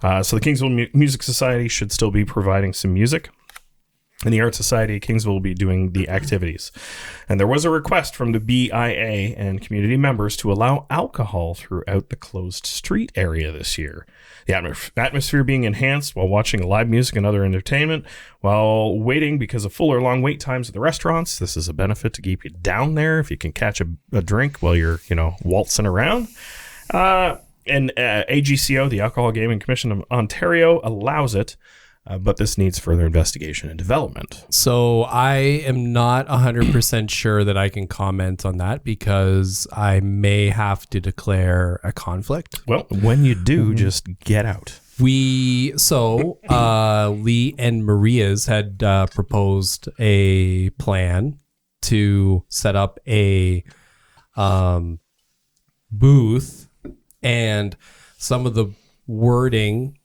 So the Kingsville Music Society should still be providing some music. And the Art Society of Kingsville will be doing the activities. And there was a request from the BIA and community members to allow alcohol throughout the closed street area this year. The atmosphere being enhanced while watching live music and other entertainment, while waiting because of full or long wait times at the restaurants. This is a benefit to keep you down there if you can catch a drink while you're, waltzing around. And AGCO, the Alcohol Gaming Commission of Ontario, allows it. But this needs further investigation and development. So I am not 100% sure that I can comment on that because I may have to declare a conflict. Well, when you do, just get out. Lee and Maria's had proposed a plan to set up a booth, and some of the wording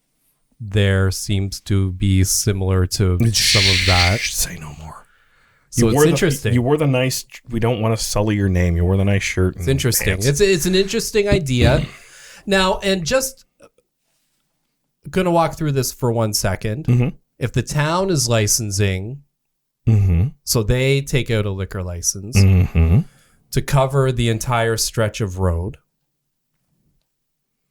there seems to be similar to some of that. Say no more. So it's interesting. You wore the nice. We don't want to sully your name. You wore the nice shirt. It's interesting. It's an interesting idea. Now, and just gonna walk through this for 1 second. Mm-hmm. If the town is licensing, so they take out a liquor license to cover the entire stretch of road,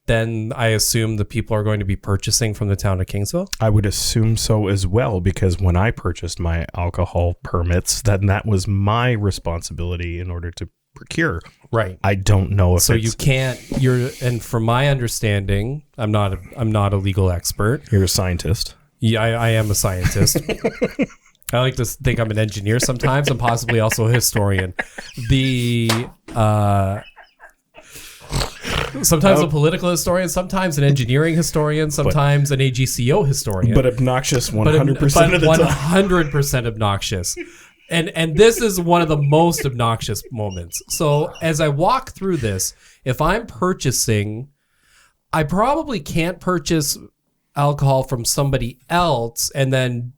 then I assume the people are going to be purchasing from the town of Kingsville? I would assume so as well, because when I purchased my alcohol permits, then that was my responsibility in order to procure. Right. I don't know if so you can't. And from my understanding, I'm not a legal expert. You're a scientist. Yeah, I am a scientist. I like to think I'm an engineer sometimes. I'm possibly also a historian. Sometimes a political historian, sometimes an engineering historian, sometimes an AGCO historian. But obnoxious 100% of the time. 100% obnoxious. And this is one of the most obnoxious moments. So as I walk through this, if I'm purchasing, I probably can't purchase alcohol from somebody else and then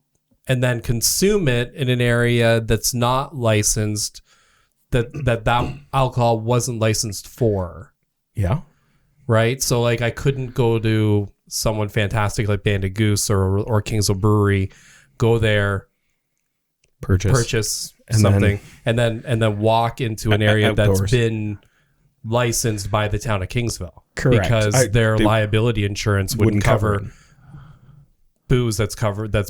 consume it in an area that's not licensed, that alcohol wasn't licensed for. Yeah. Right. So like I couldn't go to someone fantastic like Banded Goose or Kingsville Brewery, go there, purchase and something, and then walk into an area that's been licensed by the town of Kingsville. Correct. Because their liability insurance wouldn't cover booze that's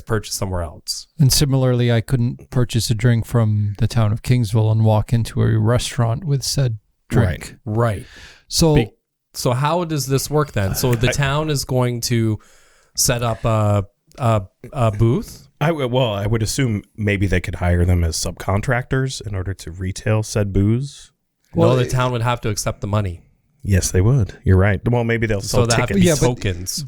purchased somewhere else. And similarly, I couldn't purchase a drink from the town of Kingsville and walk into a restaurant with said drink. Right. So how does this work then? So the town is going to set up a booth? I would assume maybe they could hire them as subcontractors in order to retail said booze. Well, the town would have to accept the money. Yes, they would. You're right. Well, maybe they'll sell tickets. Have to be tokens.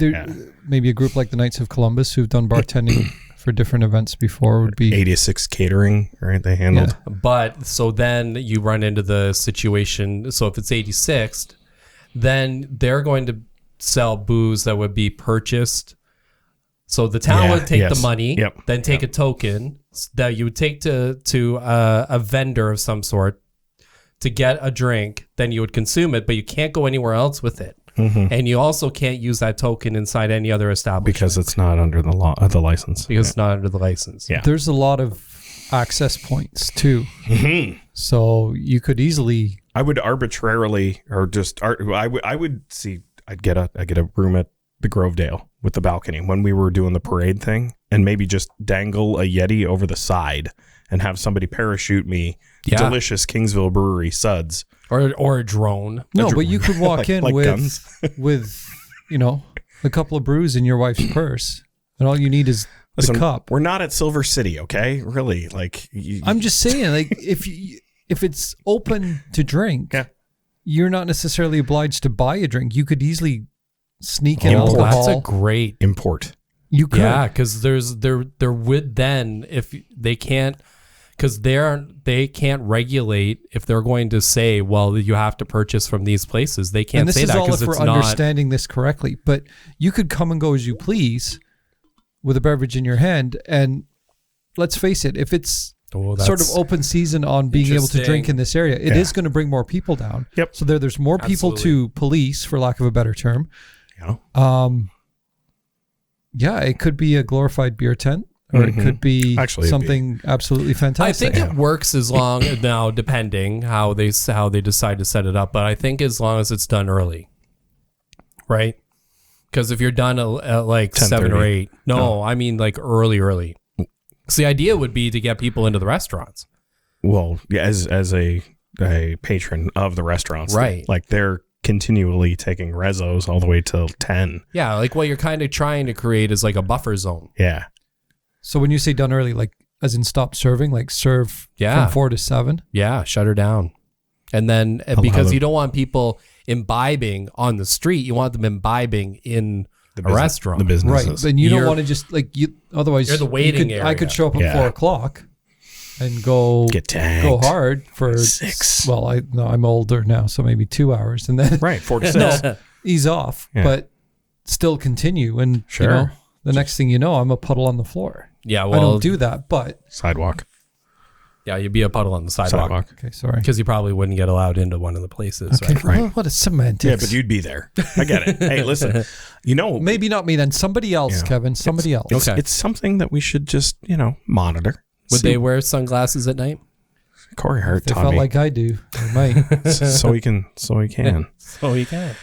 Maybe a group like the Knights of Columbus who've done bartending for different events before would be 86 catering, right? They handled. Yeah. But so then you run into the situation. So if it's 86, then they're going to sell booze that would be purchased. So the town would take the money, then take a token that you would take to a vendor of some sort to get a drink. Then you would consume it, but you can't go anywhere else with it. Mm-hmm. And you also can't use that token inside any other establishment. Because it's not under the license. Because it's not under the license. Yeah. There's a lot of access points too. Mm-hmm. So you could easily... I would arbitrarily, or just... I'd get a room at the Grovedale with the balcony when we were doing the parade thing, and maybe just dangle a Yeti over the side and have somebody parachute me delicious Kingsville Brewery suds. Or a drone. No, but you could walk in with guns. with, a couple of brews in your wife's purse, and all you need is the cup. We're not at Silver City, okay? Really, I'm just saying, if you, if it's open to drink, you're not necessarily obliged to buy a drink. You could easily sneak in alcohol. That's a great import. You could. Yeah, because there would then, if they can't, because they can't regulate if they're going to say, well, you have to purchase from these places. They can't say that because it's not. And this is all if we're understanding this correctly. But you could come and go as you please with a beverage in your hand. And let's face it, if it's sort of open season on being able to drink in this area, it is going to bring more people down. Yep. So there's more people to police, for lack of a better term. Yeah. It could be a glorified beer tent. Or it could be something absolutely fantastic. I think it works as long now, depending how they decide to set it up. But I think as long as it's done early, right? Because if you're done at like 7 or 8, I mean like early. So the idea would be to get people into the restaurants. Well, yeah, as a patron of the restaurants, right? Like they're continually taking rezos all the way till 10. Yeah, like what you're kind of trying to create is like a buffer zone. Yeah. So when you say done early, like as in stop serving, like serve from 4 to 7? Yeah, shut her down. And then because you don't want people imbibing on the street, you want them imbibing in a restaurant. The businesses. Right, and you don't want to just like, otherwise you're the waiting area. I could show up at 4 o'clock and go hard for 6. Well, I'm older now, so maybe 2 hours. And then 4 to 6. Ease off, but still continue. And the next thing you know, I'm a puddle on the floor. Yeah, well, I don't do that, but sidewalk. Yeah, you'd be a puddle on the sidewalk. Okay, sorry. Because you probably wouldn't get allowed into one of the places. Okay, right? Well, what a semantics. Yeah, but you'd be there. I get it. Hey, listen, maybe not me then. Somebody else, Kevin. Somebody else. It's something that we should just, monitor. Would they wear sunglasses at night? Corey Hart taught me. They felt like I do. They might. So he can. So he can.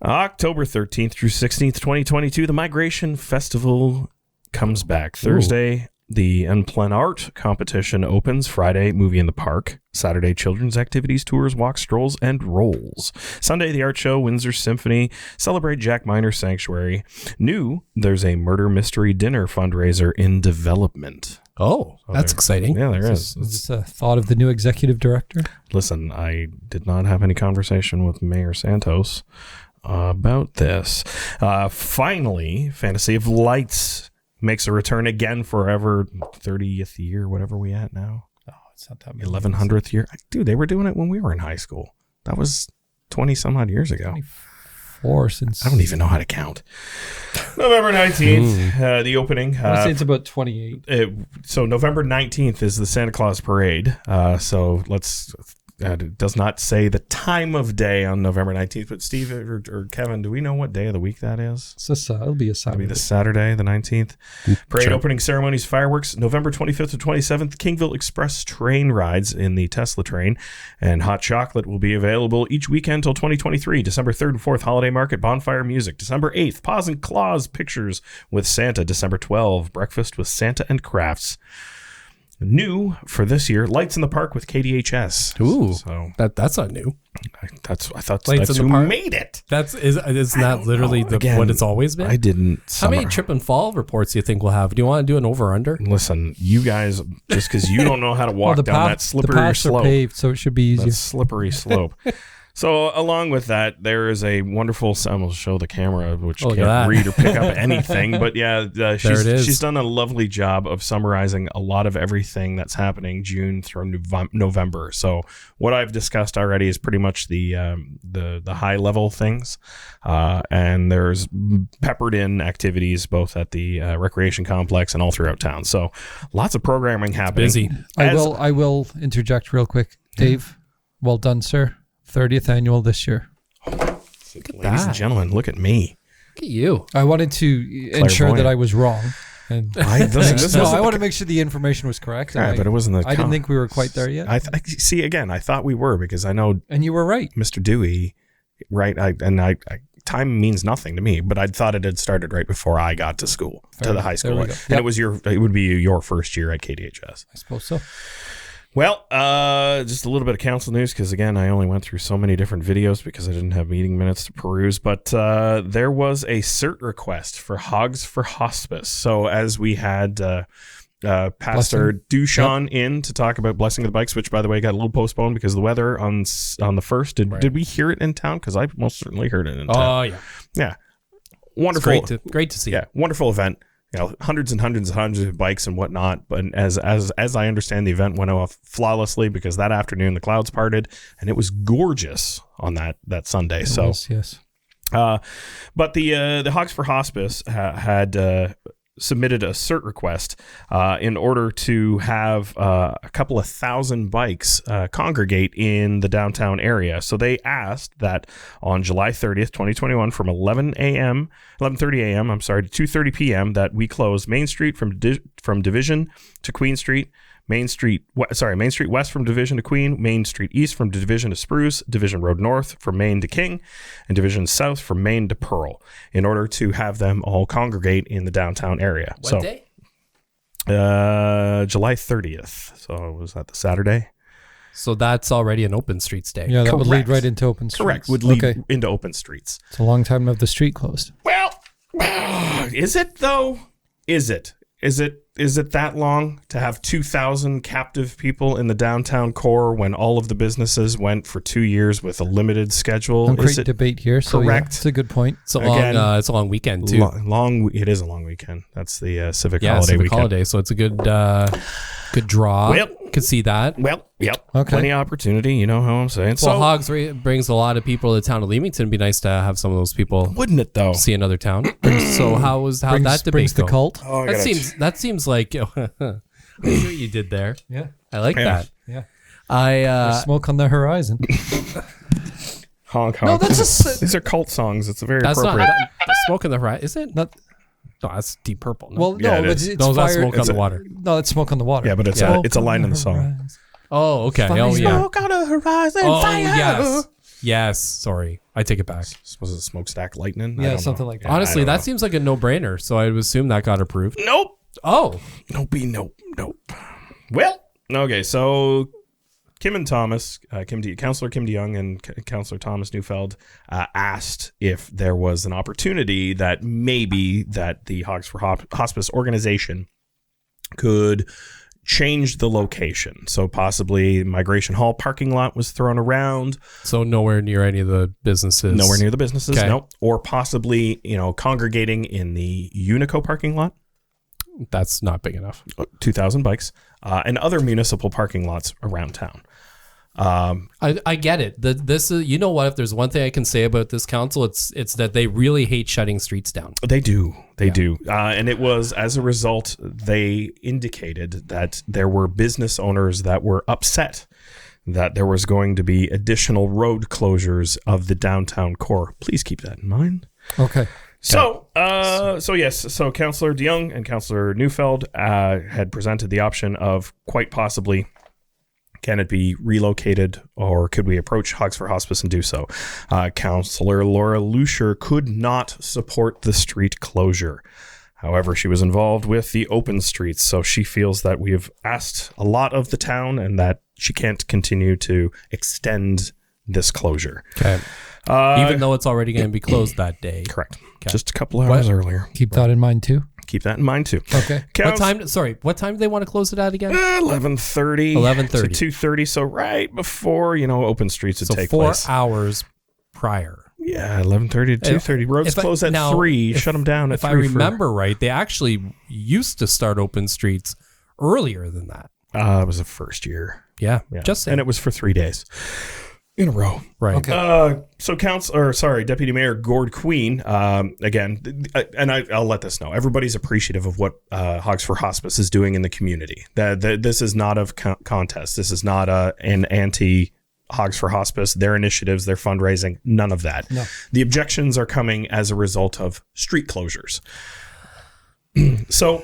October 13th through 16th, 2022, the Migration Festival comes back. Thursday, the Unplan Art competition opens. Friday, movie in the park. Saturday, children's activities, tours, walks, strolls, and rolls. Sunday, the art show, Windsor Symphony, celebrate Jack Miner Sanctuary. New, there's a murder mystery dinner fundraiser in development. Oh, that's exciting. Yeah, there is. Is this a thought of the new executive director? Listen, I did not have any conversation with Mayor Santos about this. Finally, Fantasy of Lights makes a return again forever. 30th year, whatever we at now. Oh, it's not that many. 1100th year. Dude, they were doing it when we were in high school. That was 20 some odd years ago. 24 since. I don't even know how to count. November 19th, the opening. I say it's about 28. So November 19th is the Santa Claus Parade. So let's... it does not say the time of day on November 19th, but Steve or Kevin, do we know what day of the week that is? It'll be a Saturday. It'll be the Saturday, the 19th. Parade opening ceremonies, fireworks, November 25th to 27th. Kingsville Express train rides in the Tesla train, and hot chocolate will be available each weekend till 2023. December 3rd and 4th, holiday market, bonfire music. December 8th, Paws and Claus pictures with Santa. December 12th, breakfast with Santa and crafts. New for this year, Lights in the Park with KDHS. Ooh, so that's not new. I thought Lights that's in the who Park made it. Isn't that literally what it's always been? I didn't. How many trip and fall reports do you think we'll have? Do you want to do an over under? Listen, you guys, just because you don't know how to walk down that slippery the paths slope, are paved, so it should be easier. That slippery slope. So along with that, there is a wonderful, I'm going to show the camera, which can't read or pick up anything. But yeah, she's done a lovely job of summarizing a lot of everything that's happening June through November. So what I've discussed already is pretty much the high level things. And there's peppered in activities both at the recreation complex and all throughout town. So lots of programming happening. Busy. I will interject real quick. Dave, well done, sir. 30th annual this year. Ladies and gentlemen, look at me. Look at you. I wanted to ensure that I was wrong. And I want to make sure the information was correct. Right, but it wasn't. I didn't think we were quite there yet. I thought we were because I know. And you were right, Mr. Dewey. Right, time means nothing to me, but I thought it had started right before I got to school, to the high school, and it would be your first year at KDHS. I suppose so. Well, just a little bit of council news because, again, I only went through so many different videos because I didn't have meeting minutes to peruse. But there was a cert request for Hogs for Hospice. So as we had Pastor Dushan in to talk about blessing of the bikes, which, by the way, got a little postponed because of the weather on the 1st. Did we hear it in town? Because I most certainly heard it in town. Oh, yeah. Yeah. Wonderful. Great to see. Yeah, wonderful event. Hundreds and hundreds and hundreds of bikes and whatnot. But as I understand, the event went off flawlessly because that afternoon the clouds parted and it was gorgeous on that Sunday. Yes. But the Hogs for Hospice had submitted a cert request in order to have a couple of thousand bikes congregate in the downtown area. So they asked that on July 30th, 2021, from 11:30 a.m., to 2:30 p.m., that we close Main Street from Division to Queen Street, Main Street West from Division to Queen, Main Street East from Division to Spruce, Division Road North from Main to King, and Division South from Main to Pearl, in order to have them all congregate in the downtown area. What day? July 30th. So was that the Saturday? So that's already an open streets day. Yeah, that would lead right into open streets. Correct. Would lead into open streets. It's a long time to have the street closed. Well, is it though? Is it that long to have 2,000 captive people in the downtown core when all of the businesses went for 2 years with a limited schedule? No great debate here. So correct? Yeah, it's a good point. It's a long weekend too. It is a long weekend. That's the civic holiday weekend. Holiday. So it's a good draw. Well, could see that. Well, yep. Okay. Plenty of opportunity. You know how I'm saying. Well, Hogs brings a lot of people to the town of Leamington. It'd be nice to have some of those people. Wouldn't it though? See another town. So how'd that debate brings go? the cult. Oh, that seems like I see what you did there. Yeah. I like that. Yeah. There's smoke on the horizon. Honk honk. No, that's these are cult songs. It's very that's appropriate. not smoke in the horizon. Is it? Not. No, that's Deep Purple. No? Well, Yeah, no, it it's is. no, that's fire. smoke on the water. No, it's smoke on the water. Yeah, but it's Smoke a line on in the song. horizon. Oh, okay. Fire. Oh, yeah. Smoke on the horizon. Oh, fire. yes. Sorry, I take it back. Was it Smokestack Lightning? I Yeah, don't something know. like that. Honestly, I don't that know. seems like a no-brainer. So I would assume that got approved. Nope. Oh, Nope. Well, okay. So Kim and Thomas, Councillor Kim DeYoung and Councillor Thomas Neufeld asked if there was an opportunity that maybe that the Hogs for Hospice organization could change the location. So possibly Migration Hall parking lot was thrown around. so nowhere near any of the businesses. Nowhere near the businesses, Okay. no. Or possibly, congregating in the Unico parking lot. That's not big enough. 2,000 bikes, and other municipal parking lots around town. I get it. This is, you know what? If there's one thing I can say about this council, it's that they really hate shutting streets down. They do. And it was as a result, they indicated that there were business owners that were upset that there was going to be additional road closures of the downtown core. Please keep that in mind. Okay. So Councillor DeYoung and Councillor Neufeld had presented the option of quite possibly, can it be relocated or could we approach Hogs for Hospice and do so? Councillor Laura Lucier could not support the street closure. However, she was involved with the open streets, so she feels that we have asked a lot of the town and that she can't continue to extend this closure. Okay. Even though it's already going to be closed that day. Correct. Okay. Just a couple hours earlier. Keep that in mind too. Keep that in mind too. Okay. What time do they want to close it at again? 11:30 11:30. to 2:30. So right before, open streets would So take 4 place. hours prior. Yeah, 11:30 to 2:30. Roads close at 3. Shut them down at 3. If I remember right, they actually used to start open streets earlier than that. It was the first year. Yeah. Yeah. Just saying. And it was for 3 days in a row. Right. Okay. So Deputy Mayor Gord Queen, again, and I'll let this know. Everybody's appreciative of what Hogs for Hospice is doing in the community. This is not a contest. This is not an anti Hogs for Hospice, their initiatives, their fundraising, none of that. No. The objections are coming as a result of street closures. So,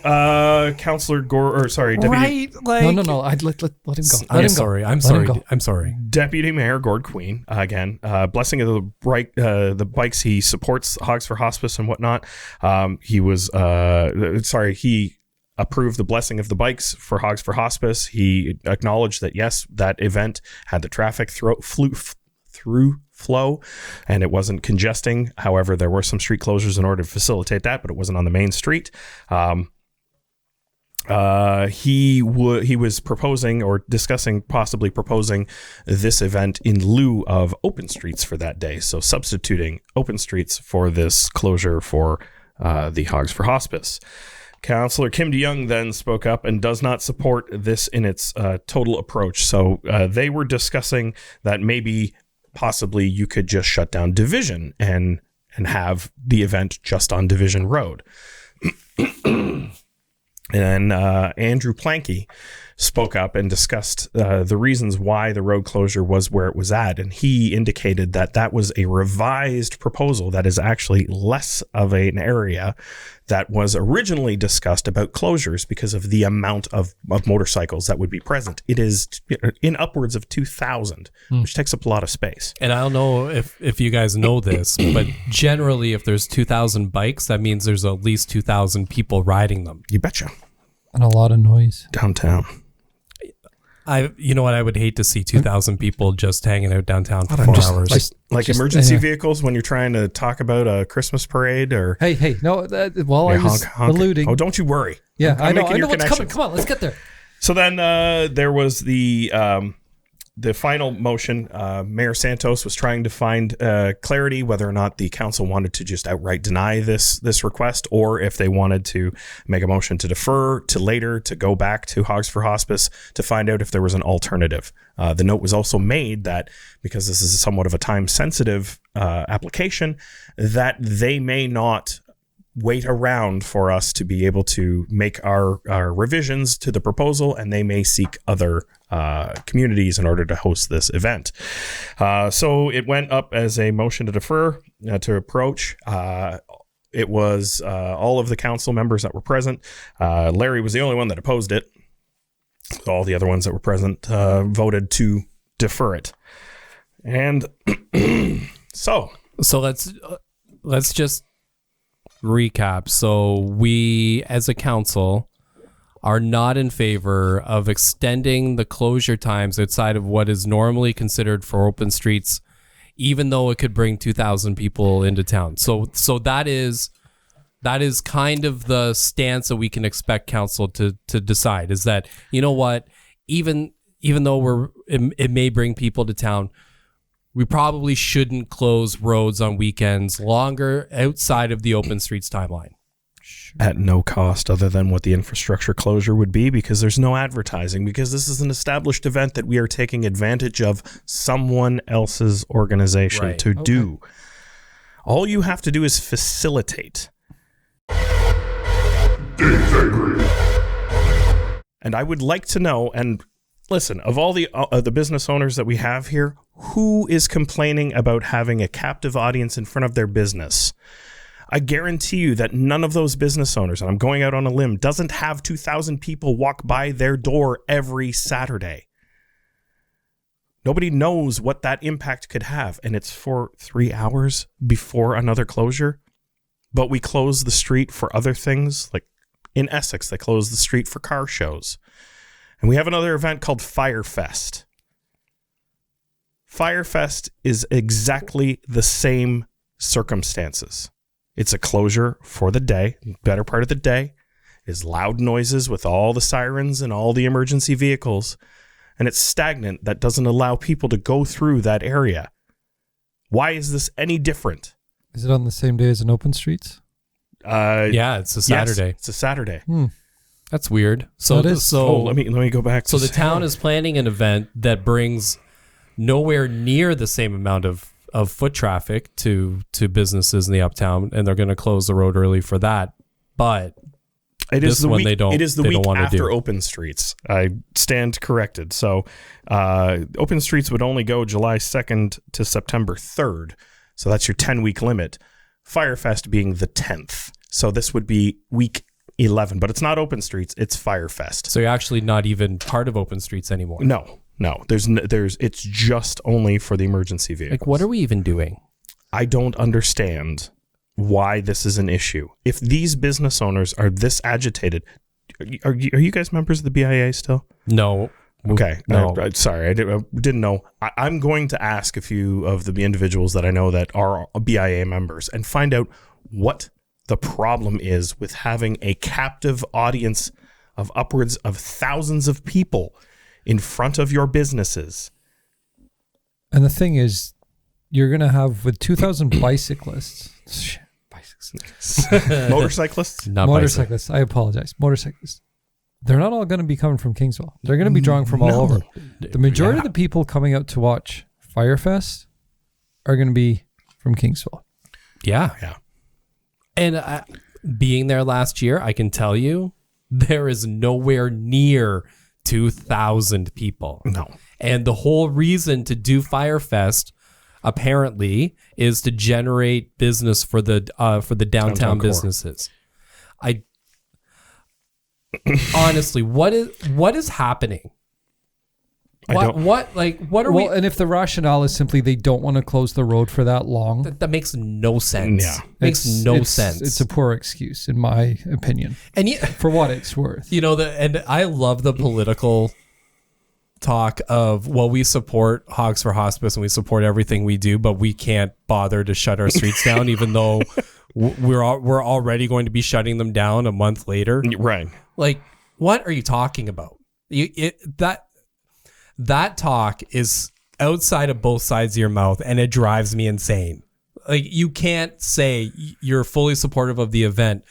Councillor Deputy. Right, like No. I'd let him go. I'm sorry. Deputy Mayor Gord Queen, again, blessing of the bikes. He supports Hogs for Hospice and whatnot. He approved the blessing of the bikes for Hogs for Hospice. He acknowledged that, yes, that event had the traffic through flow and it wasn't congesting. However, there were some street closures in order to facilitate that, but it wasn't on the main street. He was proposing or discussing possibly proposing this event in lieu of open streets for that day. So substituting open streets for this closure for the Hogs for Hospice. Councillor Kim DeYoung then spoke up and does not support this in its total approach. So they were discussing that maybe possibly you could just shut down Division and have the event just on Division Road. And Andrew Planky spoke up and discussed the reasons why the road closure was where it was at. And he indicated that that was a revised proposal that is actually less of an area that was originally discussed about closures because of the amount of motorcycles that would be present. It is in upwards of 2,000, which takes up a lot of space. And I don't know if you guys know this, but generally if there's 2,000 bikes, that means there's at least 2,000 people riding them. You betcha. And a lot of noise. Downtown. You know what? I would hate to see 2,000 people just hanging out downtown for 4 hours. Like emergency vehicles when you're trying to talk about a Christmas parade or... Hey, no, I was alluding. Oh, don't you worry. Yeah, I know what's coming. Come on, let's get there. So then there was the final motion. Mayor Santos was trying to find clarity whether or not the council wanted to just outright deny this request, or if they wanted to make a motion to defer to later, to go back to Hogs for Hospice to find out if there was an alternative. The note was also made that because this is somewhat of a time-sensitive application, that they may not wait around for us to be able to make our revisions to the proposal, and they may seek other communities in order to host this event. So it went up as a motion to defer, to approach. It was all of the council members that were present. Larry was the only one that opposed it. All the other ones that were present voted to defer it. And so let's just recap. So we, as a council, are not in favor of extending the closure times outside of what is normally considered for open streets, even though it could bring 2,000 people into town. So that is kind of the stance that we can expect council to decide, is that, you know what, even though it may bring people to town, we probably shouldn't close roads on weekends longer outside of the open streets timeline. At no cost other than what the infrastructure closure would be, because there's no advertising, because this is an established event that we are taking advantage of someone else's organization to do. All you have to do is facilitate. And I would like to know, and listen, of all the business owners that we have here, who is complaining about having a captive audience in front of their business? I guarantee you that none of those business owners, and I'm going out on a limb, doesn't have 2,000 people walk by their door every Saturday. Nobody knows what that impact could have, and it's for 3 hours before another closure. But we close the street for other things, like in Essex, they close the street for car shows. And we have another event called Firefest. Firefest is exactly the same circumstances. It's a closure for the day, better part of the day. Is loud noises with all the sirens and all the emergency vehicles. And it's stagnant. That doesn't allow people to go through that area. Why is this any different? Is it on the same day as an open streets? Yeah, it's a Saturday. Yes, it's a Saturday. That's weird. So let me go back. So the town is planning an event that brings nowhere near the same amount of foot traffic to businesses in the uptown, and they're going to close the road early for that. But it is the week after do. open streets. I stand corrected. So open streets would only go July 2nd to September 3rd. So that's your 10-week limit. Firefest being the 10th. So this would be week 11, but it's not open streets. It's Firefest. So you're actually not even part of open streets anymore. No. It's just only for the emergency vehicles. Like, what are we even doing? I don't understand why this is an issue. If these business owners are this agitated, are you guys members of the BIA still? No. Okay. No. Sorry, I didn't know. I'm going to ask a few of the individuals that I know that are BIA members and find out what the problem is with having a captive audience of upwards of thousands of people in front of your businesses. And the thing is, you're going to have with 2,000 bicyclists. Motorcyclists? Not Motorcyclists. I apologize. Motorcyclists. They're not all going to be coming from Kingsville. They're going to be drawing from all over. The majority of the people coming out to watch Firefest are going to be from Kingsville. Yeah. And being there last year, I can tell you there is nowhere near 2,000 people. No. And the whole reason to do Firefest apparently is to generate business for the downtown businesses. I honestly, what is happening? What are we? And if the rationale is simply they don't want to close the road for that long, that makes no sense. Yeah. Makes no sense. It's a poor excuse, in my opinion. And for what it's worth, and I love the political talk of, well, we support Hogs for Hospice and we support everything we do, but we can't bother to shut our streets down, even though we're already going to be shutting them down a month later. Right. Like, what are you talking about? That talk is outside of both sides of your mouth, and it drives me insane. Like, you can't say you're fully supportive of the event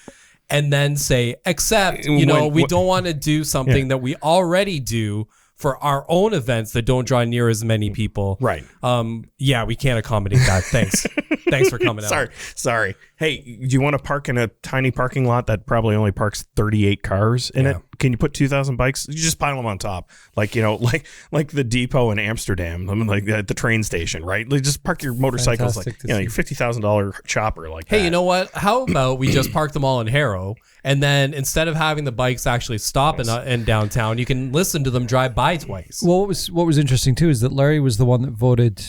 and then say, except, we don't want to do something that we already do for our own events that don't draw near as many people. Right. We can't accommodate that. Thanks. Thanks for coming out. Sorry. Hey, do you want to park in a tiny parking lot that probably only parks 38 cars in it? Can you put 2,000 bikes? You just pile them on top. Like the depot in Amsterdam, like at the train station, right? Like, just park your motorcycles your $50,000 chopper like that. Hey, you know what? How about we just park them all in Harrow, and then instead of having the bikes actually stop in downtown, you can listen to them drive by twice. Well, what was interesting too is that Larry was the one that voted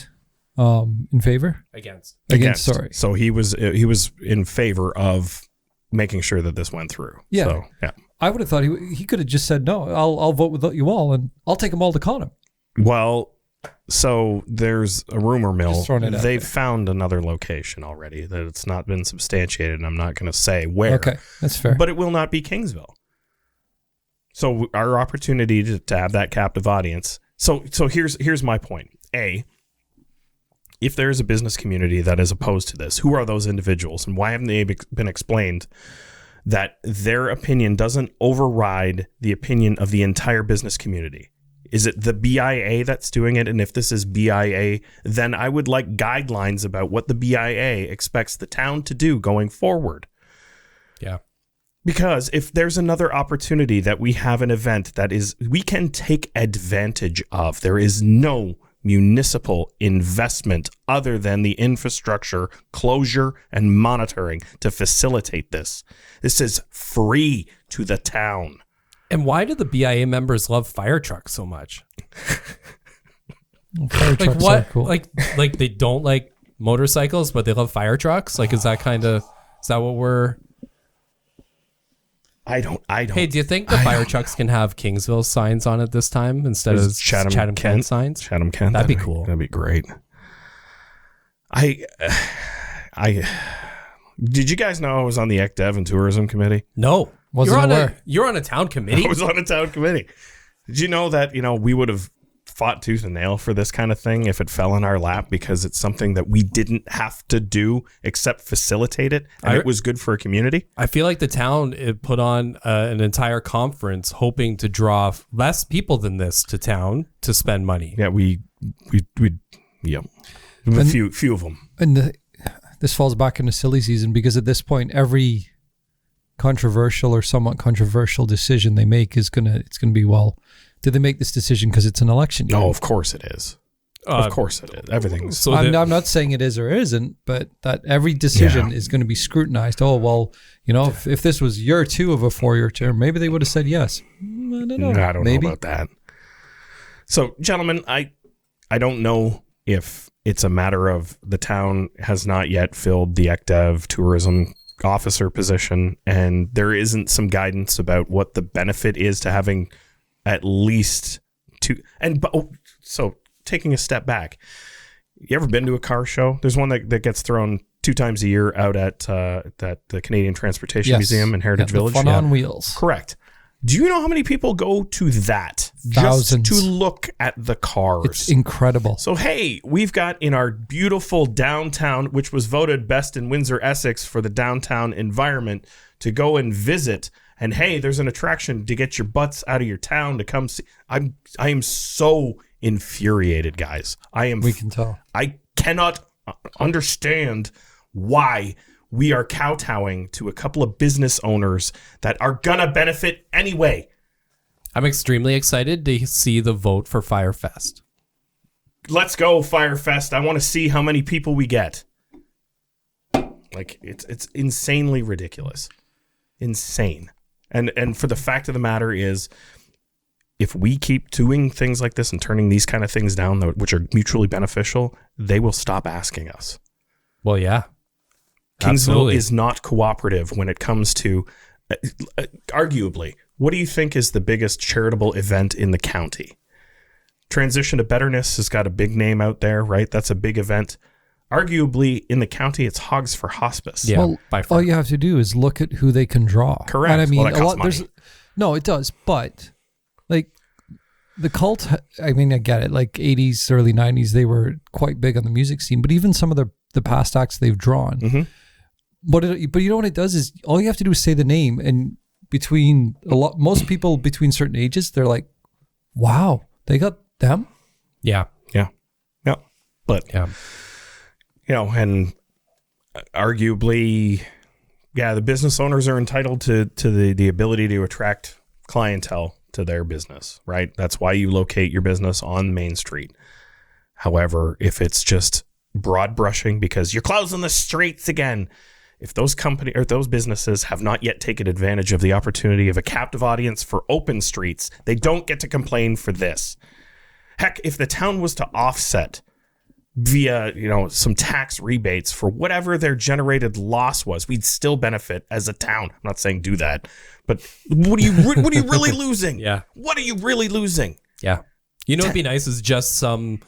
in favor? Against. Sorry. So he was in favor of making sure that this went through. Yeah. So, yeah. I would have thought he could have just said, no, I'll vote with you all, and I'll take them all to Conham. Well, so there's a rumor mill. They've there. found another location already that it's not been substantiated, and I'm not going to say where. Okay, that's fair. But it will not be Kingsville. So our opportunity to have that captive audience. So here's my point. If there's a business community that is opposed to this, who are those individuals, and why haven't they been explained that their opinion doesn't override the opinion of the entire business community? Is it the BIA that's doing it? And if this is BIA, then I would like guidelines about what the BIA expects the town to do going forward. Yeah. Because if there's another opportunity that we have an event that we can take advantage of, there is no municipal investment other than the infrastructure, closure, and monitoring to facilitate this. This is free to the town. And why do the BIA members love fire trucks so much? Fire like trucks what? are cool. Like they don't like motorcycles, but they love fire trucks. Like, is that what we're? I don't. Hey, do you think the fire trucks can have Kingsville signs on it this time instead of Chatham Kent signs? Chatham Kent. That'd be cool. That'd be great. Did you guys know I was on the ECDev and Tourism Committee? No. You're on a town committee? I was on a town committee. Did you know that, we would have fought tooth and nail for this kind of thing if it fell in our lap, because it's something that we didn't have to do except facilitate it, and it was good for a community? I feel like the town put on an entire conference hoping to draw less people than this to town to spend money. Yeah, we a few of them. And this falls back into silly season, because at this point, every controversial or somewhat controversial decision they make it's gonna be, well, did they make this decision because it's an election year? Oh, of course it is. Of course it is. Everything's. So I'm not saying it is or isn't, but that every decision is going to be scrutinized. Oh, well, if this was year 2 of a 4-year term, maybe they would have said yes. I don't know. I don't know about that. So, gentlemen, I don't know if it's a matter of the town has not yet filled the ECDev tourism officer position, and there isn't some guidance about what the benefit is to having at least 2. So taking a step back, you ever been to a car show? There's one that gets thrown 2 times a year out at the Canadian Transportation Museum in Heritage Village. Fun on wheels. Correct. Do you know how many people go to that? Thousands. Just to look at the cars. It's incredible. So, hey, we've got in our beautiful downtown, which was voted best in Windsor, Essex for the downtown environment, to go and visit. And hey, there's an attraction to get your butts out of your town to come see. I am so infuriated, guys. We can tell. I cannot understand why we are kowtowing to a couple of business owners that are gonna benefit anyway. I'm extremely excited to see the vote for Firefest. Let's go, Firefest. I want to see how many people we get. Like, it's insanely ridiculous. Insane. And for the fact of the matter is, if we keep doing things like this and turning these kind of things down, which are mutually beneficial, they will stop asking us. Well, yeah. Kingsville Absolutely. is not cooperative when it comes to, arguably, what do you think is the biggest charitable event in the county? Transition to Betterness has got a big name out there, right? That's a big event. Arguably, in the county, it's Hogs for Hospice. Yeah, Well, by far. all you have to do is look at who they can draw. Correct. And I mean, Well, that costs money. No, it does. But like the cult, I mean, I get it. Like 80s, early 90s, they were quite big on the music scene. But even some of the past acts they've drawn. Mm-hmm. But you know what it does is all you have to do is say the name, and most people between certain ages, they're like, "Wow, they got them." Yeah. But Yeah. and arguably, the business owners are entitled to the ability to attract clientele to their business, right? That's why you locate your business on Main Street. However, if it's just broad brushing because you're closing the streets again, if those company or those businesses have not yet taken advantage of the opportunity of a captive audience for open streets, they don't get to complain for this. Heck, if the town was to offset via, some tax rebates for whatever their generated loss was, we'd still benefit as a town. I'm not saying do that, but what are you really losing? Yeah. What are you really losing? Yeah. What'd be nice is just some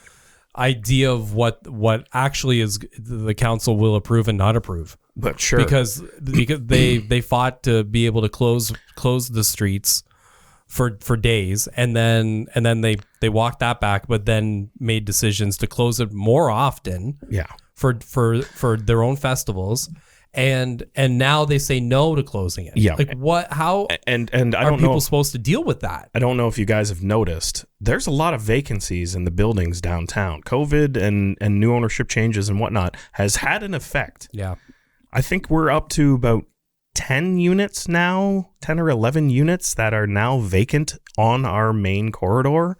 idea of what actually is the council will approve and not approve. But sure. Because they fought to be able to close the streets for days, and then they walked that back, but then made decisions to close it more often. Yeah. For their own festivals, and now they say no to closing it. Yeah. Like what? How? And I are don't people know. supposed to deal with that? I don't know if you guys have noticed. There's a lot of vacancies in the buildings downtown. COVID and new ownership changes and whatnot has had an effect. Yeah. I think we're up to about 10 units now, 10 or 11 units that are now vacant on our main corridor.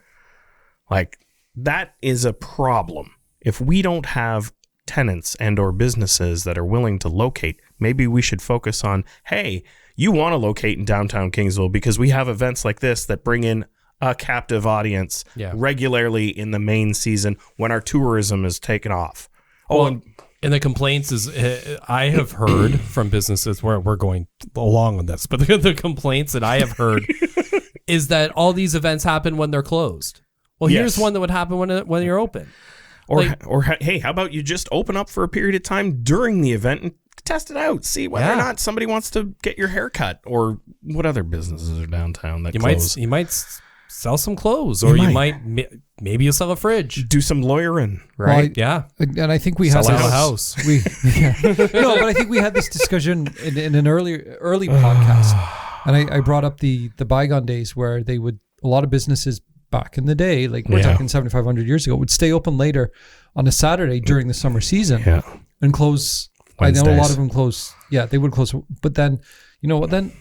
Like, that is a problem. If we don't have tenants and or businesses that are willing to locate, maybe we should focus on, hey, you want to locate in downtown Kingsville because we have events like this that bring in a captive audience regularly in the main season when our tourism is taken off. And the complaints is, I have heard from businesses where we're going along with this, but the complaints that I have heard is that all these events happen when they're closed. Well, here's one that would happen when you're open. Or hey, how about you just open up for a period of time during the event and test it out, see whether or not somebody wants to get your hair cut, or what other businesses are downtown that close. You might sell some clothes, or you might maybe you sell a fridge, do some lawyering, right? Well, and I think we sell had a house. No, but I think we had this discussion in an early podcast, and I brought up the bygone days where a lot of businesses back in the day, like we're talking 7,500 years ago, would stay open later on a Saturday during the summer season and close. Wednesdays. I know a lot of them close. Yeah, they would close. But then, you know what? Then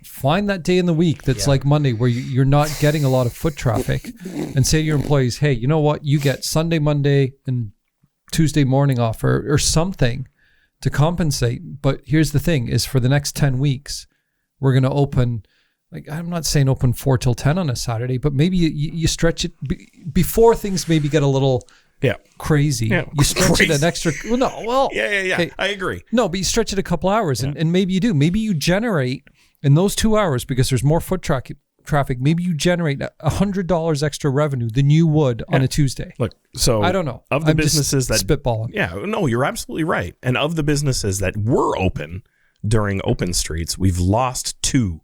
find that day in the week that's like Monday where you're not getting a lot of foot traffic, and say to your employees, hey, you know what? You get Sunday, Monday, and Tuesday morning off or something to compensate. But here's the thing is for the next 10 weeks, we're going to open, like, I'm not saying open 4 till 10 on a Saturday, but maybe you stretch it before things maybe get a little crazy. Yeah. You stretch it an extra. Well, no. Well, Hey, I agree. No, but you stretch it a couple hours, and maybe you do. Maybe you generate in those 2 hours because there's more foot traffic. Maybe you generate $100 extra revenue than you would on a Tuesday. Look, so I don't know. Of the I'm businesses that spitballing. Yeah, no, you're absolutely right. And of the businesses that were open during open streets, we've lost 2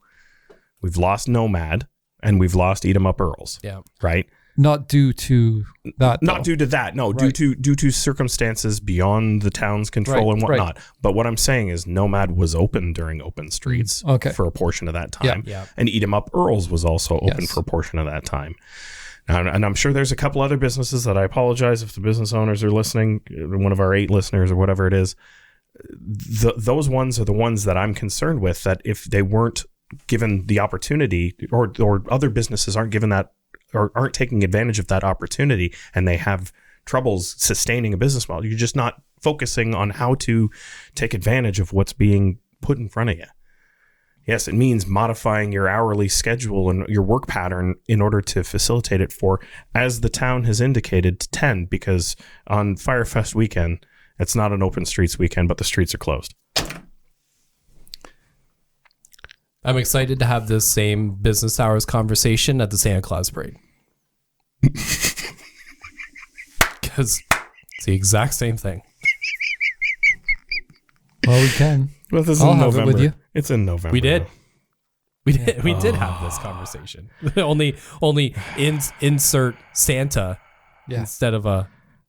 we've lost Nomad, and we've lost Eat 'em Up Earls. Yeah. Right? Not due to that. Not due to that. No, Right. due to circumstances beyond the town's control Right, and right. whatnot. But what I'm saying is Nomad was open during open streets Okay. for a portion of that time. Yeah. And Eat 'em Up Earls was also open Yes. for a portion of that time. And I'm sure there's a couple other businesses that I apologize if the business owners are listening, one of our 8 listeners or whatever it is. Those ones are the ones that I'm concerned with, that if they weren't given the opportunity, or other businesses aren't given that, or aren't taking advantage of that opportunity, and they have troubles sustaining a business model, you're just not focusing on how to take advantage of what's being put in front of you. Yes, it means modifying your hourly schedule and your work pattern in order to facilitate it for, as the town has indicated, to 10, because on Firefest weekend, it's not an open streets weekend, but the streets are closed. I'm excited to have this same business hours conversation at the Santa Claus parade. Because it's the exact same thing. Well, we can. Well, this is I'll in have it November. with you. It's in November. We did. though. We did have this conversation. only insert Santa instead of a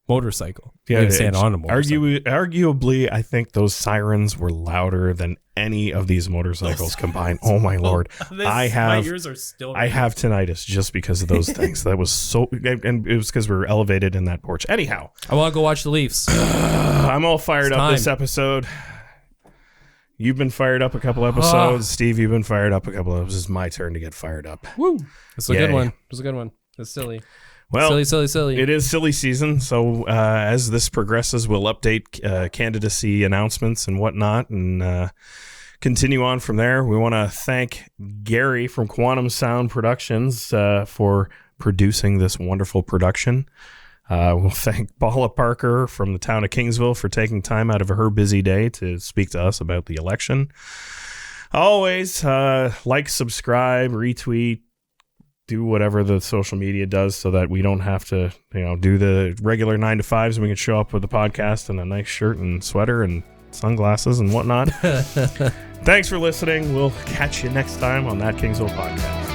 motorcycle. Maybe Santa on a motorcycle. Arguably, I think those sirens were louder than any of these motorcycles combined. Oh my lord! My ears are still. I have tinnitus just because of those things. That was so, and it was because we were elevated in that porch. Anyhow, I want to go watch the Leafs. I'm all fired It's up this time. episode. You've been fired up a couple episodes. Steve, you've been fired up a couple episodes. It's my turn to get fired up. Woo! It's a good Yay. one. It's a good one. It's silly. Well, silly. it is silly season, so as this progresses, we'll update candidacy announcements and whatnot, and continue on from there. We want to thank Gary from Quantum Sound Productions for producing this wonderful production. We'll thank Paula Parker from the town of Kingsville for taking time out of her busy day to speak to us about the election. Always like, subscribe, retweet, do whatever the social media does so that we don't have to, do the regular 9 to 5s, and we can show up with a podcast and a nice shirt and sweater and sunglasses and whatnot. Thanks for listening. We'll catch you next time on That Kingsville Podcast.